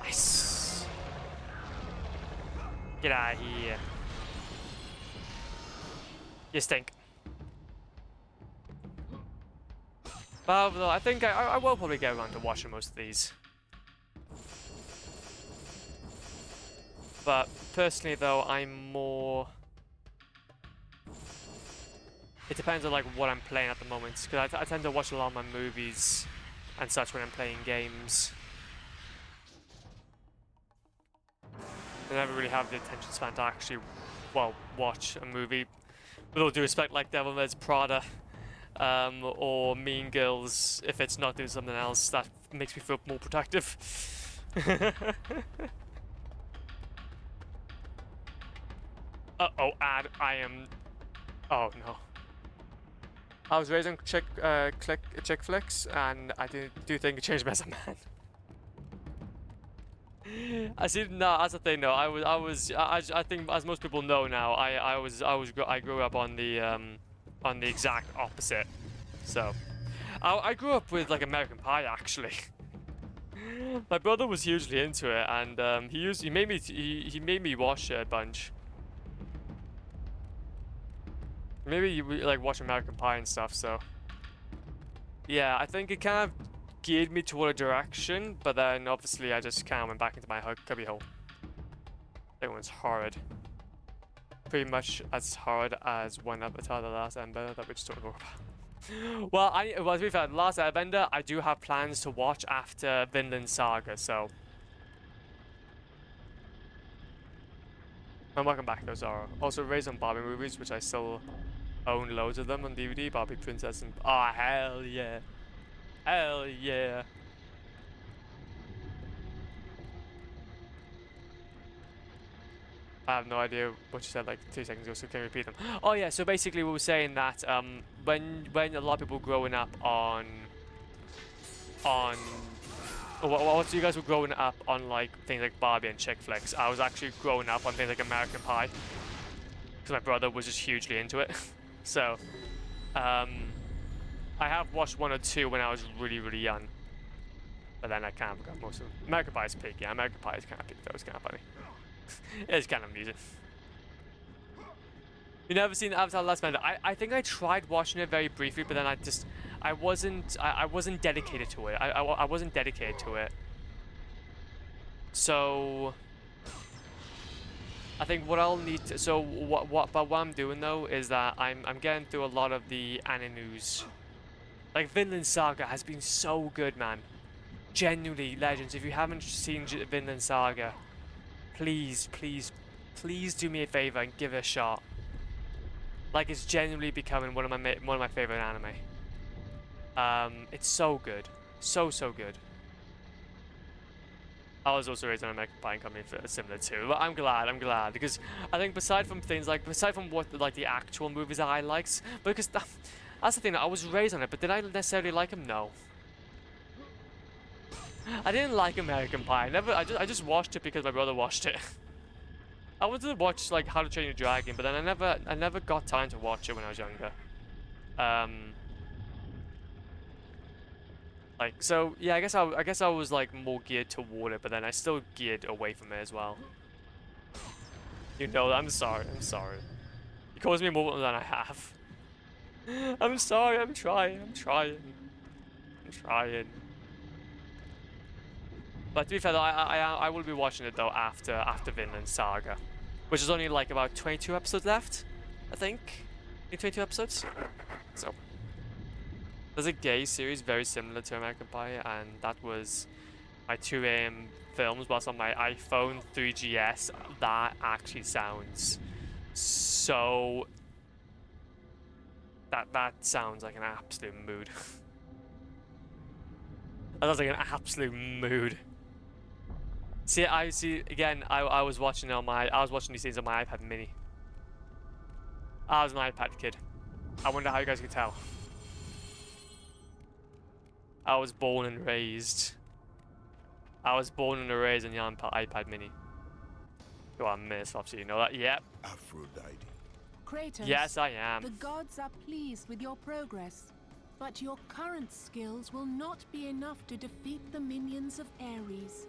Nice. Get out of here. You stink. Although I think I will probably get around to watching most of these. But personally though, I'm more... It depends on like what I'm playing at the moment, because I tend to watch a lot of my movies and such when I'm playing games. I never really have the attention span to actually, well, watch a movie. With all due respect, like Devil Wears Prada. Or Mean Girls, if it's not doing something else that makes me feel more productive. Uh-oh, and I am... Oh, no. I was raised on chick flicks, and I do think it changed me as a man. That's the thing, no. I think, as most people know now, I grew up on the exact opposite. So, I grew up with like American Pie, actually. My brother was hugely into it, and he made me watch it a bunch. Maybe you like watch American Pie and stuff. So, yeah, I think it kind of geared me toward a direction, but then obviously I just kind of went back into my cubby hole. That one's horrid. Pretty much as hard as one Avatar: The Last Airbender that we just talked about. Well, to be fair, The Last Airbender, I do have plans to watch after Vinland Saga, so. And welcome back, though, Zara. Also, raised on Barbie movies, which I still own loads of them on DVD. Barbie Princess and... Oh, hell yeah. Hell yeah. I have no idea what you said like 2 seconds ago, so can you repeat them? Oh yeah, so basically we were saying that when a lot of people growing up on what you guys were growing up on like things like Barbie and chick flicks, I was actually growing up on things like American Pie because my brother was just hugely into it. So I have watched 1 or 2 when I was really young, but then I kind of forgot most of them. American Pie is peak, yeah. American Pie is kind of peak. That was kind of funny. It's kind of amusing. You never seen Avatar: The Last Bender? I think I tried watching it very briefly, but then I wasn't dedicated to it. I wasn't dedicated to it. So I think what I'll need to, so what I'm doing though is that I'm getting through a lot of the animus. Like Vinland Saga has been so good, man. Genuinely, legends. If you haven't seen Vinland Saga, please do me a favor and give it a shot. Like it's genuinely becoming one of my favorite anime. It's so good, so good. I was also raised on a American Pie Company similar too, but I'm glad because I think aside from what like the actual movies that I liked, because that's the thing, I was raised on it, but did I necessarily like them? No. I didn't like American Pie. I just watched it because my brother watched it. I wanted to watch like How to Train Your Dragon, but then I never got time to watch it when I was younger. Like so, yeah. I guess I was like more geared toward it, but then I still geared away from it as well. You know, I'm sorry. You caused me more than I have. I'm sorry. I'm trying. But to be fair, though, I will be watching it though after Vinland Saga, which is only like about 22 episodes left, I think. 22 episodes. So there's a gay series very similar to American Pie, and that was my 2 a.m. films whilst on my iPhone 3GS. That actually sounds so. That sounds like an absolute mood. That sounds like an absolute mood. See, again. I was watching these things on my iPad Mini. I was an iPad kid. I wonder how you guys could tell. I was born and raised on the iPad Mini. Go on, miss. Obviously, you know that. Yep. Aphrodite. Kratos, yes, I am. The gods are pleased with your progress, but your current skills will not be enough to defeat the minions of Ares.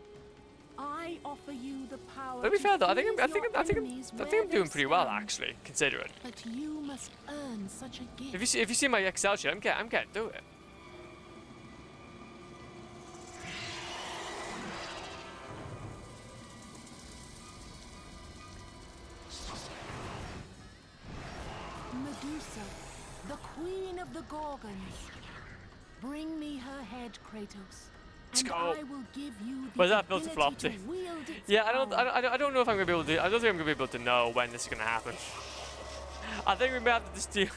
I offer you the power. To be fair though, I think I'm doing pretty well stand. actually, considering. But you must earn such a gift. If you see my Excel sheet, I'm getting through it. Medusa, the queen of the Gorgons. Bring me her head, Kratos. Let's and go. I will give you the Where's that filter ability flop to thing? wield its Yeah, power. I don't know if I'm gonna be able to. I don't think I'm gonna be able to know when this is gonna happen. I think we may have to just do.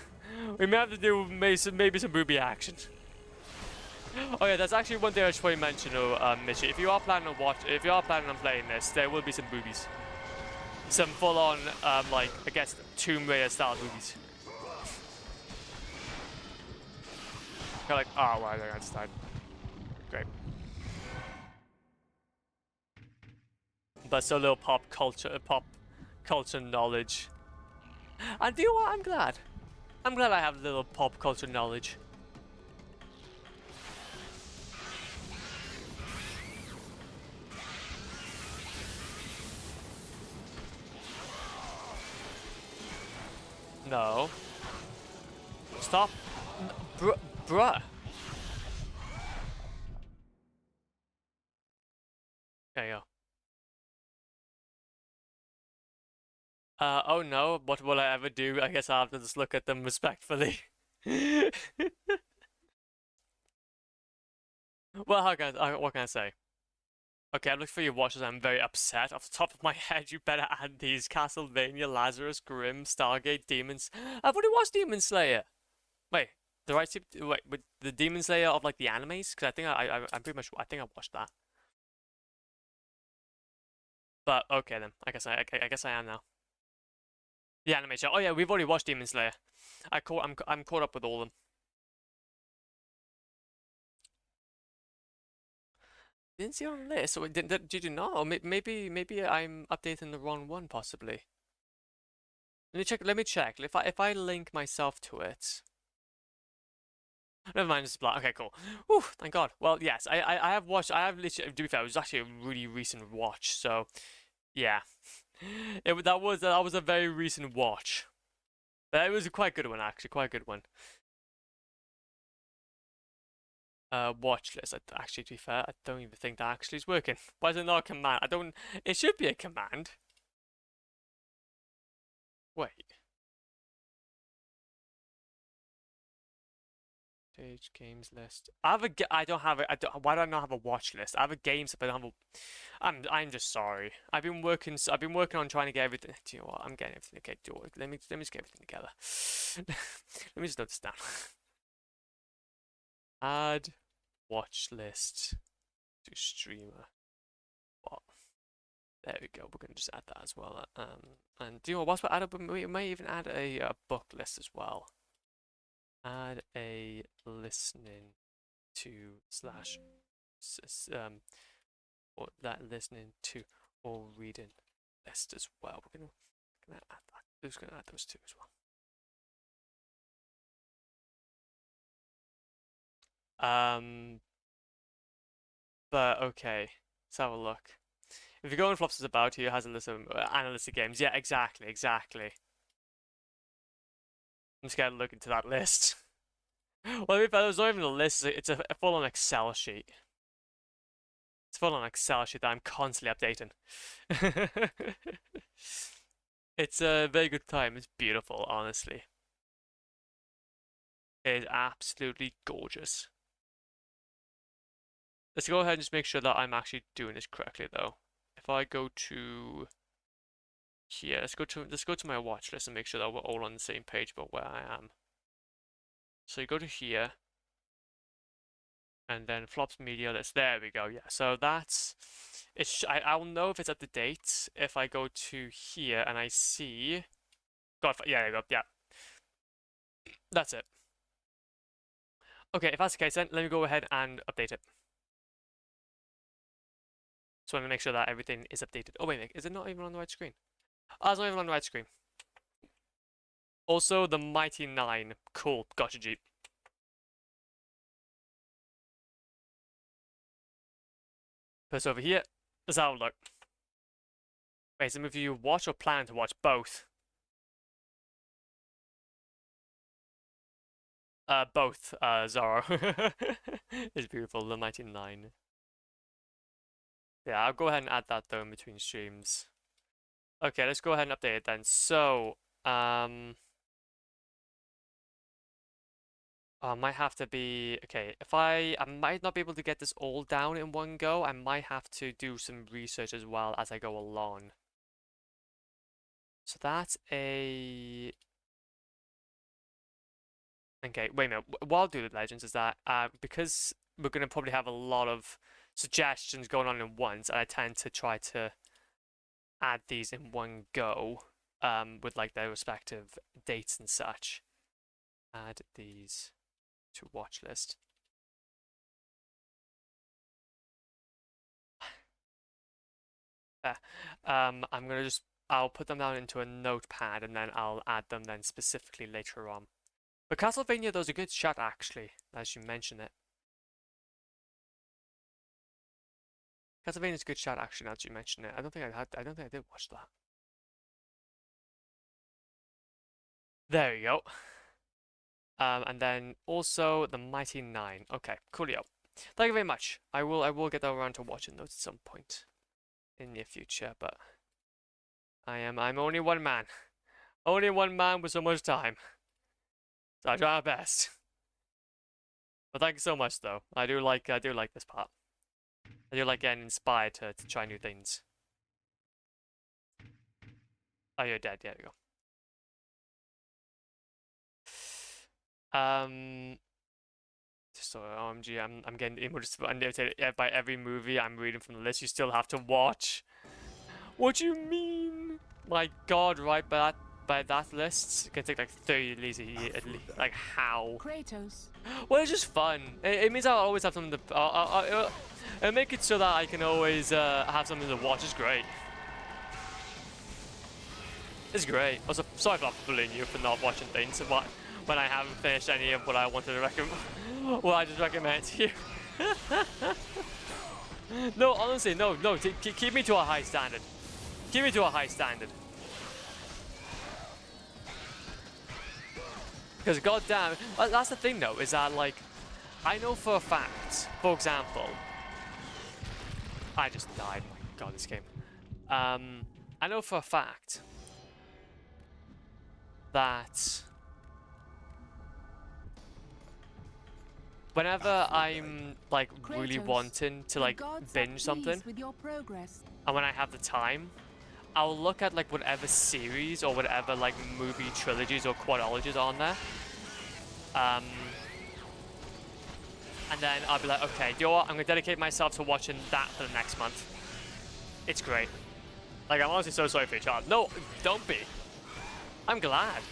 We may have to do maybe some booby action. Oh yeah, that's actually one thing I should probably mention, Mitchie. If you are planning on playing this, there will be some boobies. Some full-on, like I guess Tomb Raider style boobies. You're like, oh, well, I just died. Great. But so little pop culture knowledge. And do you know what? I'm glad I have a little pop culture knowledge. No. Stop. Bruh. There you go. Oh no, what will I ever do? I guess I'll have to just look at them respectfully. Well, what can I say? Okay, I'm looking for your watches. I'm very upset. Off the top of my head, you better add these: Castlevania, Lazarus, Grimm, Stargate, Demons. I've already watched Demon Slayer. Wait, The right wait, with the Demon Slayer of like the animes, because I think I'm pretty much I think I watched that. But okay then, I guess I am now. The anime show. Oh yeah, we've already watched Demon Slayer. I'm caught up with all of them. Didn't see it on the list. So did you not? Or maybe I'm updating the wrong one possibly. Let me check. Let me check. If I link myself to it. Never mind, it's black. Okay, cool. Whew, thank God. Well, yes, I have watched. I have literally. To be fair, it was actually a really recent watch. So, yeah, that was a very recent watch. But it was a quite good one actually. Quite a good one. Watch list. Actually, to be fair, I don't even think that actually is working. Why is it not a command? I don't. It should be a command. Wait. Page games list. I have a. I don't have a. I don't, why do I not have a watch list? I have a games, but I don't have a. I'm just sorry. I've been working. I've been working on trying to get everything. Do you know what? I'm getting everything. Okay, do it. Let me just get everything together. Let me just note this down. Add watch list to streamer. What? There we go. We're gonna just add that as well. And do you know what? Whilst we're adding, we may even add a book list as well. Add a listening to slash or that listening to or reading list as well. We're gonna add that. Who's gonna add those two as well? But okay, let's have a look. If you go on Flops is About You, it has a list of analytic games. Yeah, exactly. I'm just gonna look into that list. Well, if there's not even a list, it's a full-on Excel sheet. It's full-on Excel sheet that I'm constantly updating. It's a very good time. It's beautiful, honestly. It is absolutely gorgeous. Let's go ahead and just make sure that I'm actually doing this correctly, though. If I go to here, let's go to my watch list and make sure that we're all on the same page about where I am. So you go to here, and then flops media list. There we go. Yeah. So that's it. I'll know if it's up to date if I go to here and I see. God, yeah, there you go. Yeah, that's it. Okay, if that's the case, then let me go ahead and update it. So I want to make sure that everything is updated. Oh wait, is it not even on the right screen? Oh, it's not even on the right screen. Also, the Mighty Nine. Cool. Gotcha, Jeep. Put this over here. Let's have a look. Wait, some of you watch or plan to watch both? Both, Zoro. It's beautiful, the Mighty Nine. Yeah, I'll go ahead and add that though in between streams. Okay, let's go ahead and update it then. So, might have to be okay. If I might not be able to get this all down in one go. I might have to do some research as well as I go along. So that's a okay. Wait a minute. What I'll do with Legends is that because we're gonna probably have a lot of suggestions going on in once, and I tend to try to add these in one go, with like their respective dates and such. Add these to watch list. I'm gonna I'll put them down into a notepad and then I'll add them then specifically later on. But Castlevania, those are a good shot actually, as you mention it. Castlevania's a good shot actually, now that you mention it. I don't think I did watch that. There you go. And then also the Mighty Nine. Okay, coolio. Thank you very much. I will get around to watching those at some point in the near future, but I'm only one man. Only one man with so much time. So I try my best. But thank you so much though. I do like this part. I do like getting inspired to try new things. Oh, you're dead. There we go. Just so OMG, I'm getting irritated by every movie I'm reading from the list. You still have to watch. What do you mean? My God, right? By that list, it can take like 30 at least a year. At least, like how? Kratos. Well, it's just fun. It means I'll always have something to. It'll make it so that I can always have something to watch. It's great. It's great. Also, sorry for bullying you for not watching things when I haven't finished any of what I wanted to recommend. Well, I just recommend to you. No, honestly, no. Keep me to a high standard. Keep me to a high standard. Because goddamn, that's the thing though, is that like, I know for a fact, for example, I just died. My God, this game. I know for a fact that whenever I'm like really wanting to like binge something, and when I have the time, I'll look at like whatever series or whatever like movie trilogies or quadrilogies are on there. And then I'll be like, okay, you know what? I'm gonna dedicate myself to watching that for the next month. It's great. Like, I'm honestly so sorry for your child. No, don't be. I'm glad.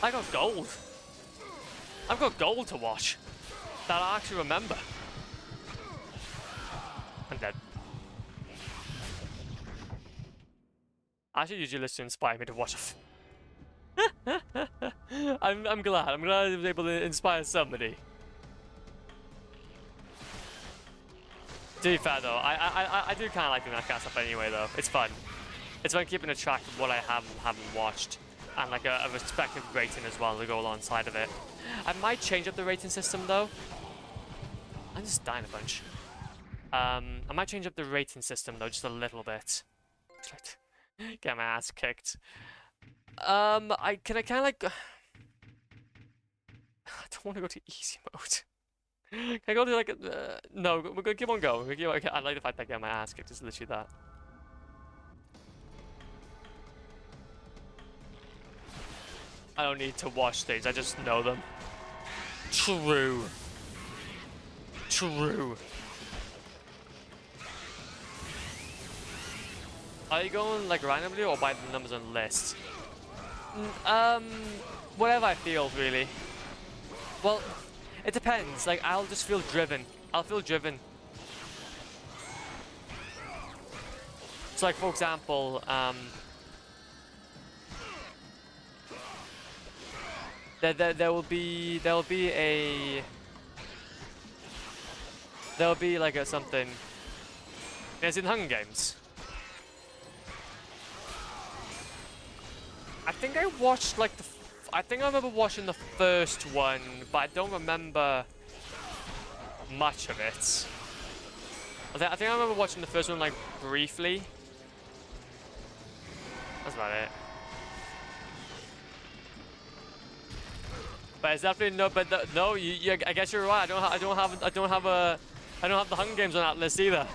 I got gold. I've got gold to watch that I actually remember. I'm dead. I should use your list to inspire me to watch I'm glad. I'm glad I was able to inspire somebody. To be fair though, I do kind of like doing that kind of stuff anyway though. It's fun. It's fun keeping a track of what I have and haven't watched. And like a respective rating as well to go alongside of it. I might change up the rating system though. I'm just dying a bunch. I might change up the rating system though, just a little bit. Get my ass kicked. I kind of like. I don't want to go to easy mode. Can I go to like? No, we're gonna keep on going. Okay, I like the fact that I get my ass kicked. It's literally that. I don't need to watch things. I just know them. True. True. Are you going like randomly or by the numbers on the list? Whatever I feel, really. Well, it depends. Like, I'll just feel driven. I'll feel driven. So, like, for example, there'll be like a something. It's in Hunger Games. I think I watched like I think I remember watching the first one, but I don't remember much of it. I think I remember watching the first one like briefly. That's about it. But it's definitely no. But no, I guess you're right. I don't have the Hunger Games on that list either.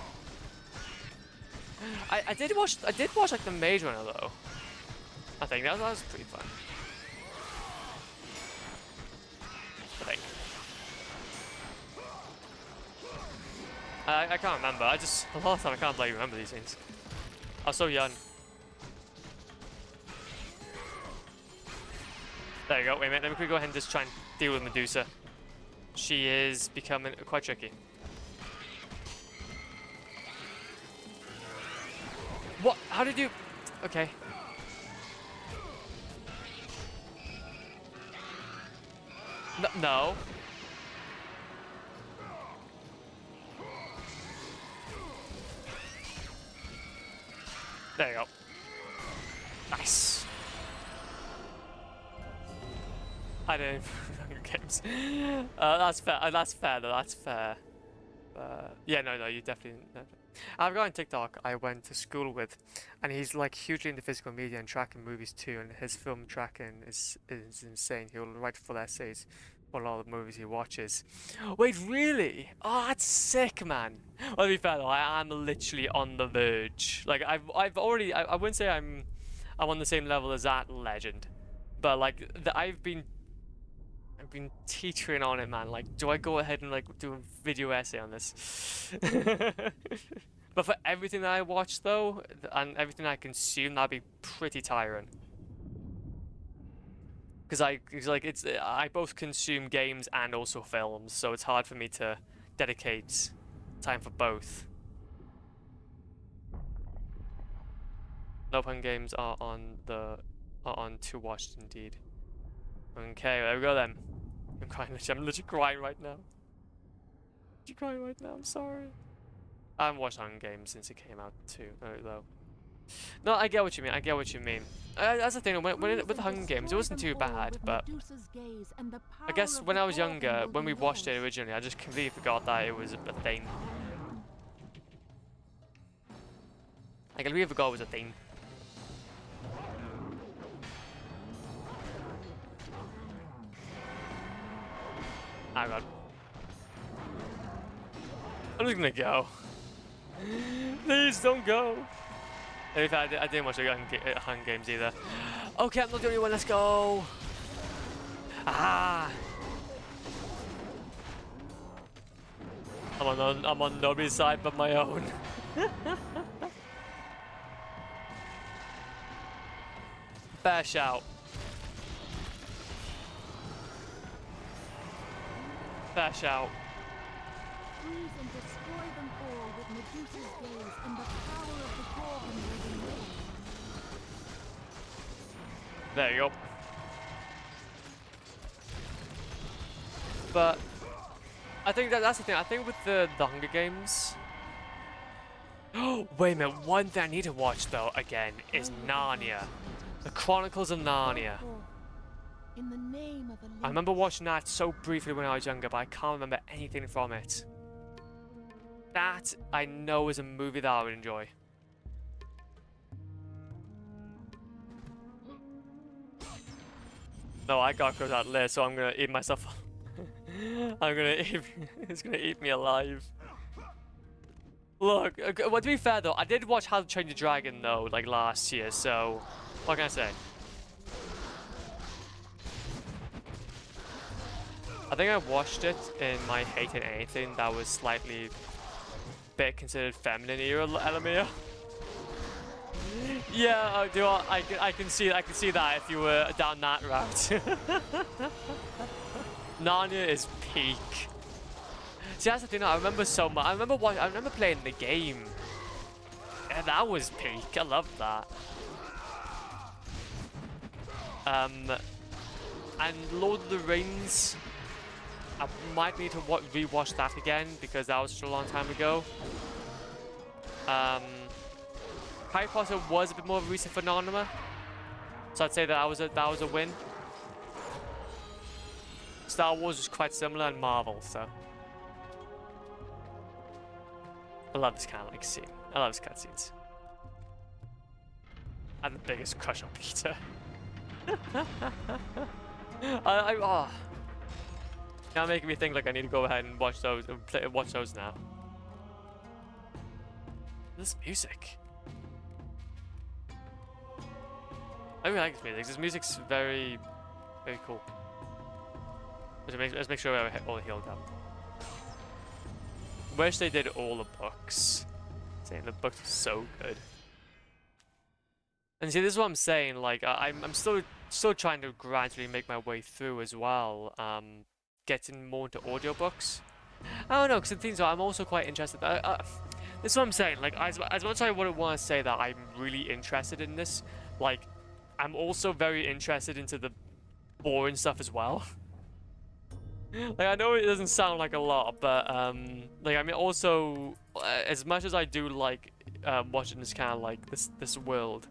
I did watch like the Maze Runner though. I think that was pretty fun. I think. I can't remember. A lot of time I can't bloody remember these things. I was so young. There you go. Wait a minute. Let me go ahead and just try and deal with Medusa. She is becoming quite tricky. What? How did you? Okay. No. There you go. Nice. I didn't Hunger Games. That's fair. That's fair though. That's fair. Yeah, no, you definitely. No. I've got on TikTok I went to school with, and he's like hugely into physical media and tracking movies too, and his film tracking is insane. He'll write full essays on all the movies he watches. Wait, really? Oh, that's sick, man. Well, to be fair though, I am literally on the verge. Like I've already. I wouldn't say I'm on the same level as that legend, but like I've been I've been teetering on it, man. Like, do I go ahead and like do a video essay on this? But for everything that I watch though, and everything I consume, that'd be pretty tiring. Because I both consume games and also films, so it's hard for me to dedicate time for both. No Pun games are on to watch indeed. Okay, there we go then. I'm crying. I'm literally crying right now. I'm crying right now. I'm sorry. I haven't watched Hunger Games since it came out too, though. No, I get what you mean. I get what you mean. That's the thing. With Hunger Games, it wasn't too bad, but I guess when I was younger, when we watched it originally, I just completely forgot that it was a thing. I completely forgot it was a thing. Oh god. I'm just gonna go. Please don't go. In fact, I didn't watch the Hunger Games either. Okay, I'm not the only one. Let's go. Ah. I'm on nobody's side but my own. Fair shout. Fair shout. Freeze and destroy them all with Medusa's gaze and the power of the Gorgon within them. There you go. But I think that's the thing. I think with the Hunger Games. Oh, wait a minute. One thing I need to watch though again is Narnia. The Chronicles of Narnia. In the name of I remember watching that so briefly when I was younger, but I can't remember anything from it. That I know is a movie that I would enjoy. No, I gotta go that list, so I'm gonna eat myself. It's gonna eat me alive. Look, well, to be fair though, I did watch How to Train Your Dragon though, like last year, so what can I say? I think I watched it in my Hating Anything that was slightly bit considered feminine era Elamir. Yeah, I can see that if you were down that route. Narnia is peak. See, that's the thing. I remember so much. I remember playing the game. Yeah, that was peak. I loved that. And Lord of the Rings. I might need to rewatch that again because that was such a long time ago. Harry Potter was a bit more of a recent phenomenon, so I'd say that was a win. Star Wars was quite similar, and Marvel, so I love this kind of like scene. I love this cutscenes. I'm the biggest crush on Peter. Oh. Now making me think like I need to go ahead and watch those now. This music. I really like this music. This music's very, very cool. Let's make sure we're all healed up. Wish they did all the books. Saying the books are so good. And see, this is what I'm saying. Like I'm still trying to gradually make my way through as well. Getting more into audiobooks. I don't know, because the things are, I'm also quite interested. This is what I'm saying. Like as much as I wouldn't want to say that I'm really interested in this, like I'm also very interested into the boring stuff as well. Like I know it doesn't sound like a lot, but like I mean also as much as I do like watching this kind of like this world,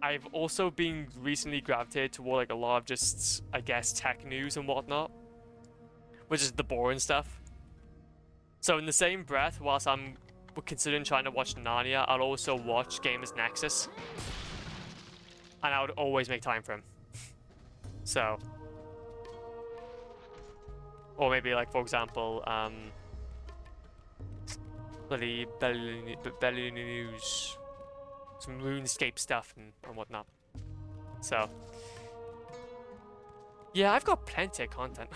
I've also been recently gravitated toward like a lot of just I guess tech news and whatnot, which is the boring stuff. So in the same breath, whilst I'm considering trying to watch Narnia, I'll also watch Gamers Nexus, and I would always make time for him. So. Or maybe, like, for example, bloody Belly News, some RuneScape stuff and whatnot. So, Yeah, I've got plenty of content.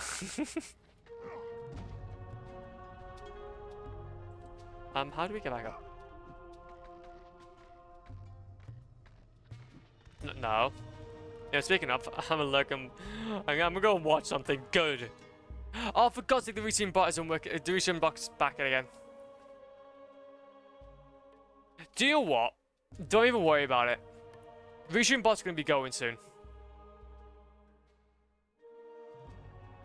How do we get back up? No. Yeah, speaking of, I'm gonna look. I'm gonna go and watch something good. Oh, for God's sake, the reaching bot isn't working. The reaching box back again. Do you know what? Don't even worry about it. Restream bot's gonna be going soon.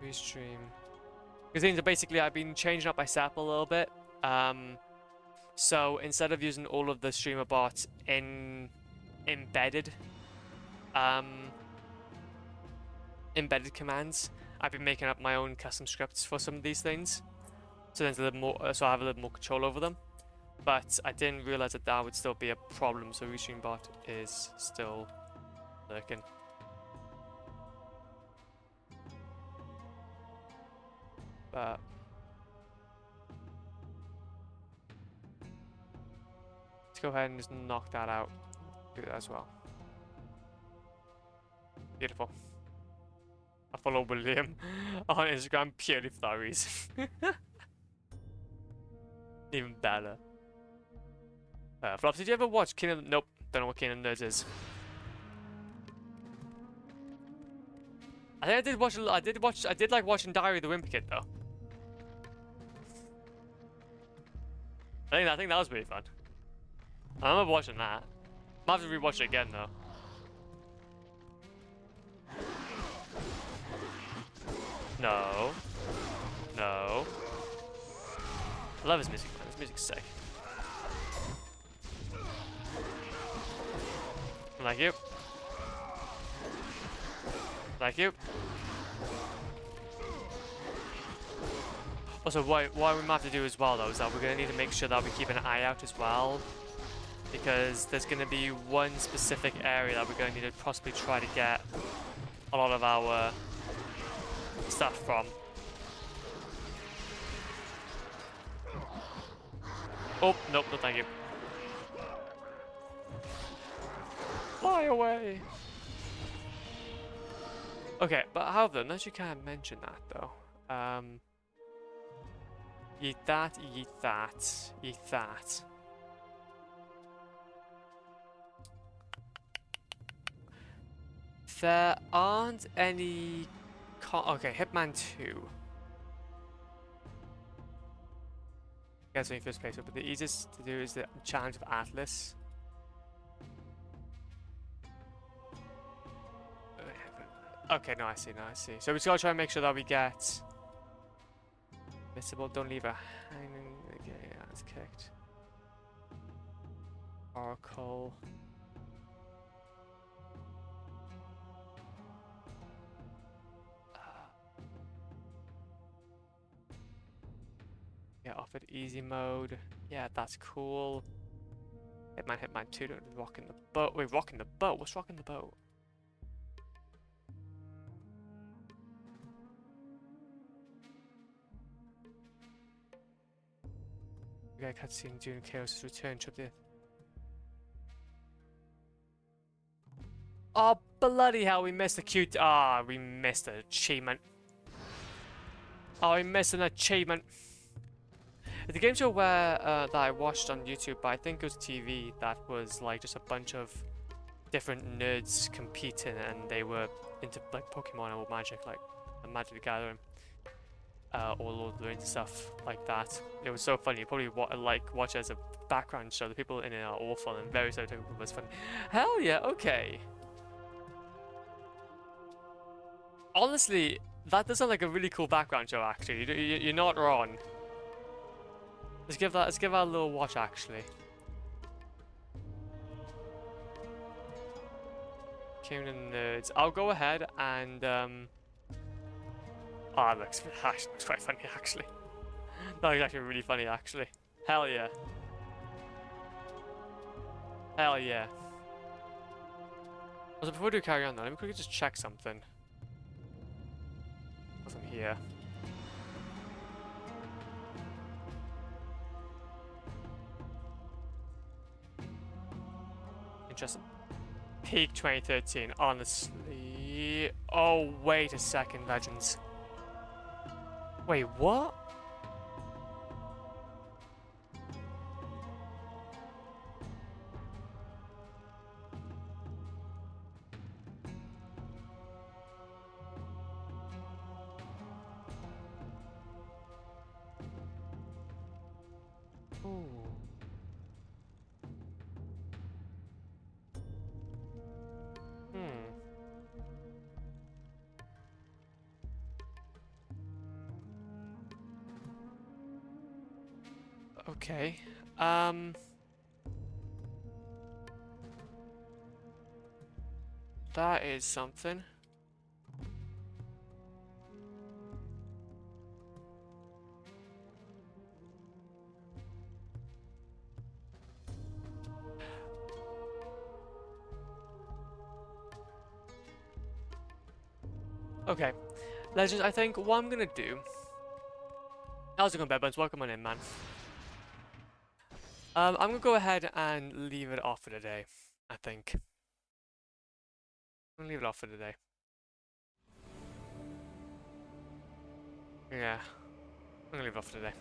Restream. Because things are basically, I've been changing up my setup a little bit. So instead of using all of the streamer bots embedded commands, I've been making up my own custom scripts for some of these things. So there's a little more, so I have a little more control over them. But I didn't realize that that would still be a problem. So Restream bot is still lurking. But let's go ahead and just knock that out. Do that as well. Beautiful. I follow William on Instagram purely for that reason. Even better. Flops, did you ever watch Kingdom? Nope, don't know what Kingdom Nerds is. I think I did watch. I did like watching Diary of the Wimpy Kid though. I think that was pretty fun. I remember watching that. Might have to rewatch it again though. No. No. I love his music, man. His music's sick. Thank you. Thank you. Also, what we might have to do as well, though, is that we're going to need to make sure that we keep an eye out as well. Because there's going to be one specific area that we're going to need to possibly try to get a lot of our stuff from. Oh, nope, no thank you. Fly away! Okay, but however, unless you can't mention that though. Eat that, eat that, eat that. There aren't any... okay, Hitman 2. Guess when you first play it, but the easiest to do is the Challenge of Atlas. Okay, no, I see, no, I see. So we just gotta try and make sure that we get... Missable, don't leave her hanging. Okay, yeah, it's kicked. Oracle. Yeah, offered easy mode. Yeah, that's cool. Hitman 2, don't rocking the boat. Wait, rocking the boat? What's rocking the boat? Okay, cutscene during Chaos' return to the... Oh, bloody hell, we missed a cute... Ah, we missed an achievement. Oh, we missed an achievement. The game show where that I watched on YouTube, but I think it was TV, that was like just a bunch of different nerds competing, and they were into like Pokemon or Magic, like Magic the Gathering, or Lord of the Rings stuff like that. It was so funny. You probably watch it as a background show. The people in it are awful and very stereotypical, but it's funny. Hell yeah, okay. Honestly, that does sound like a really cool background show. Actually, you're not wrong. Let's give that a little watch, actually. Kingdom Nerds. I'll go ahead and oh, that looks quite funny, actually. That looks actually really funny, actually. Hell yeah. Hell yeah. Also, before we carry on though, let me quickly just check something. From here. Interesting. Peak 2013, honestly. Oh, wait a second, Legends. Wait, what? Ooh. Hmm. Okay. That is something. Okay. Legends, I think what I'm gonna do. How's it going, Bedbuns? Welcome on in, man. I'm gonna go ahead and leave it off for today, I think. I'm gonna leave it off for today. Yeah. I'm gonna leave it off for today.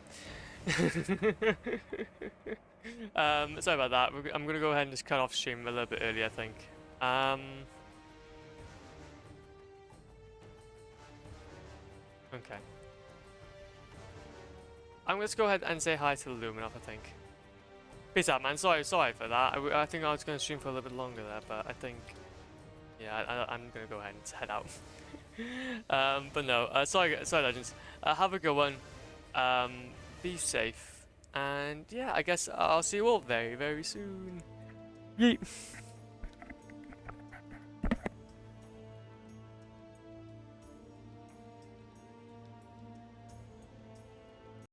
Sorry about that. I'm gonna go ahead and just cut off stream a little bit early, I think. Okay. I'm gonna just go ahead and say hi to the Luminoff, I think. Peace out, man. Sorry for that. I think I was gonna stream for a little bit longer there, but I think, yeah, I'm gonna go ahead and head out. But no, sorry, Legends. Have a good one. Be safe, and yeah, I guess I'll see you all very, very soon. Yeet.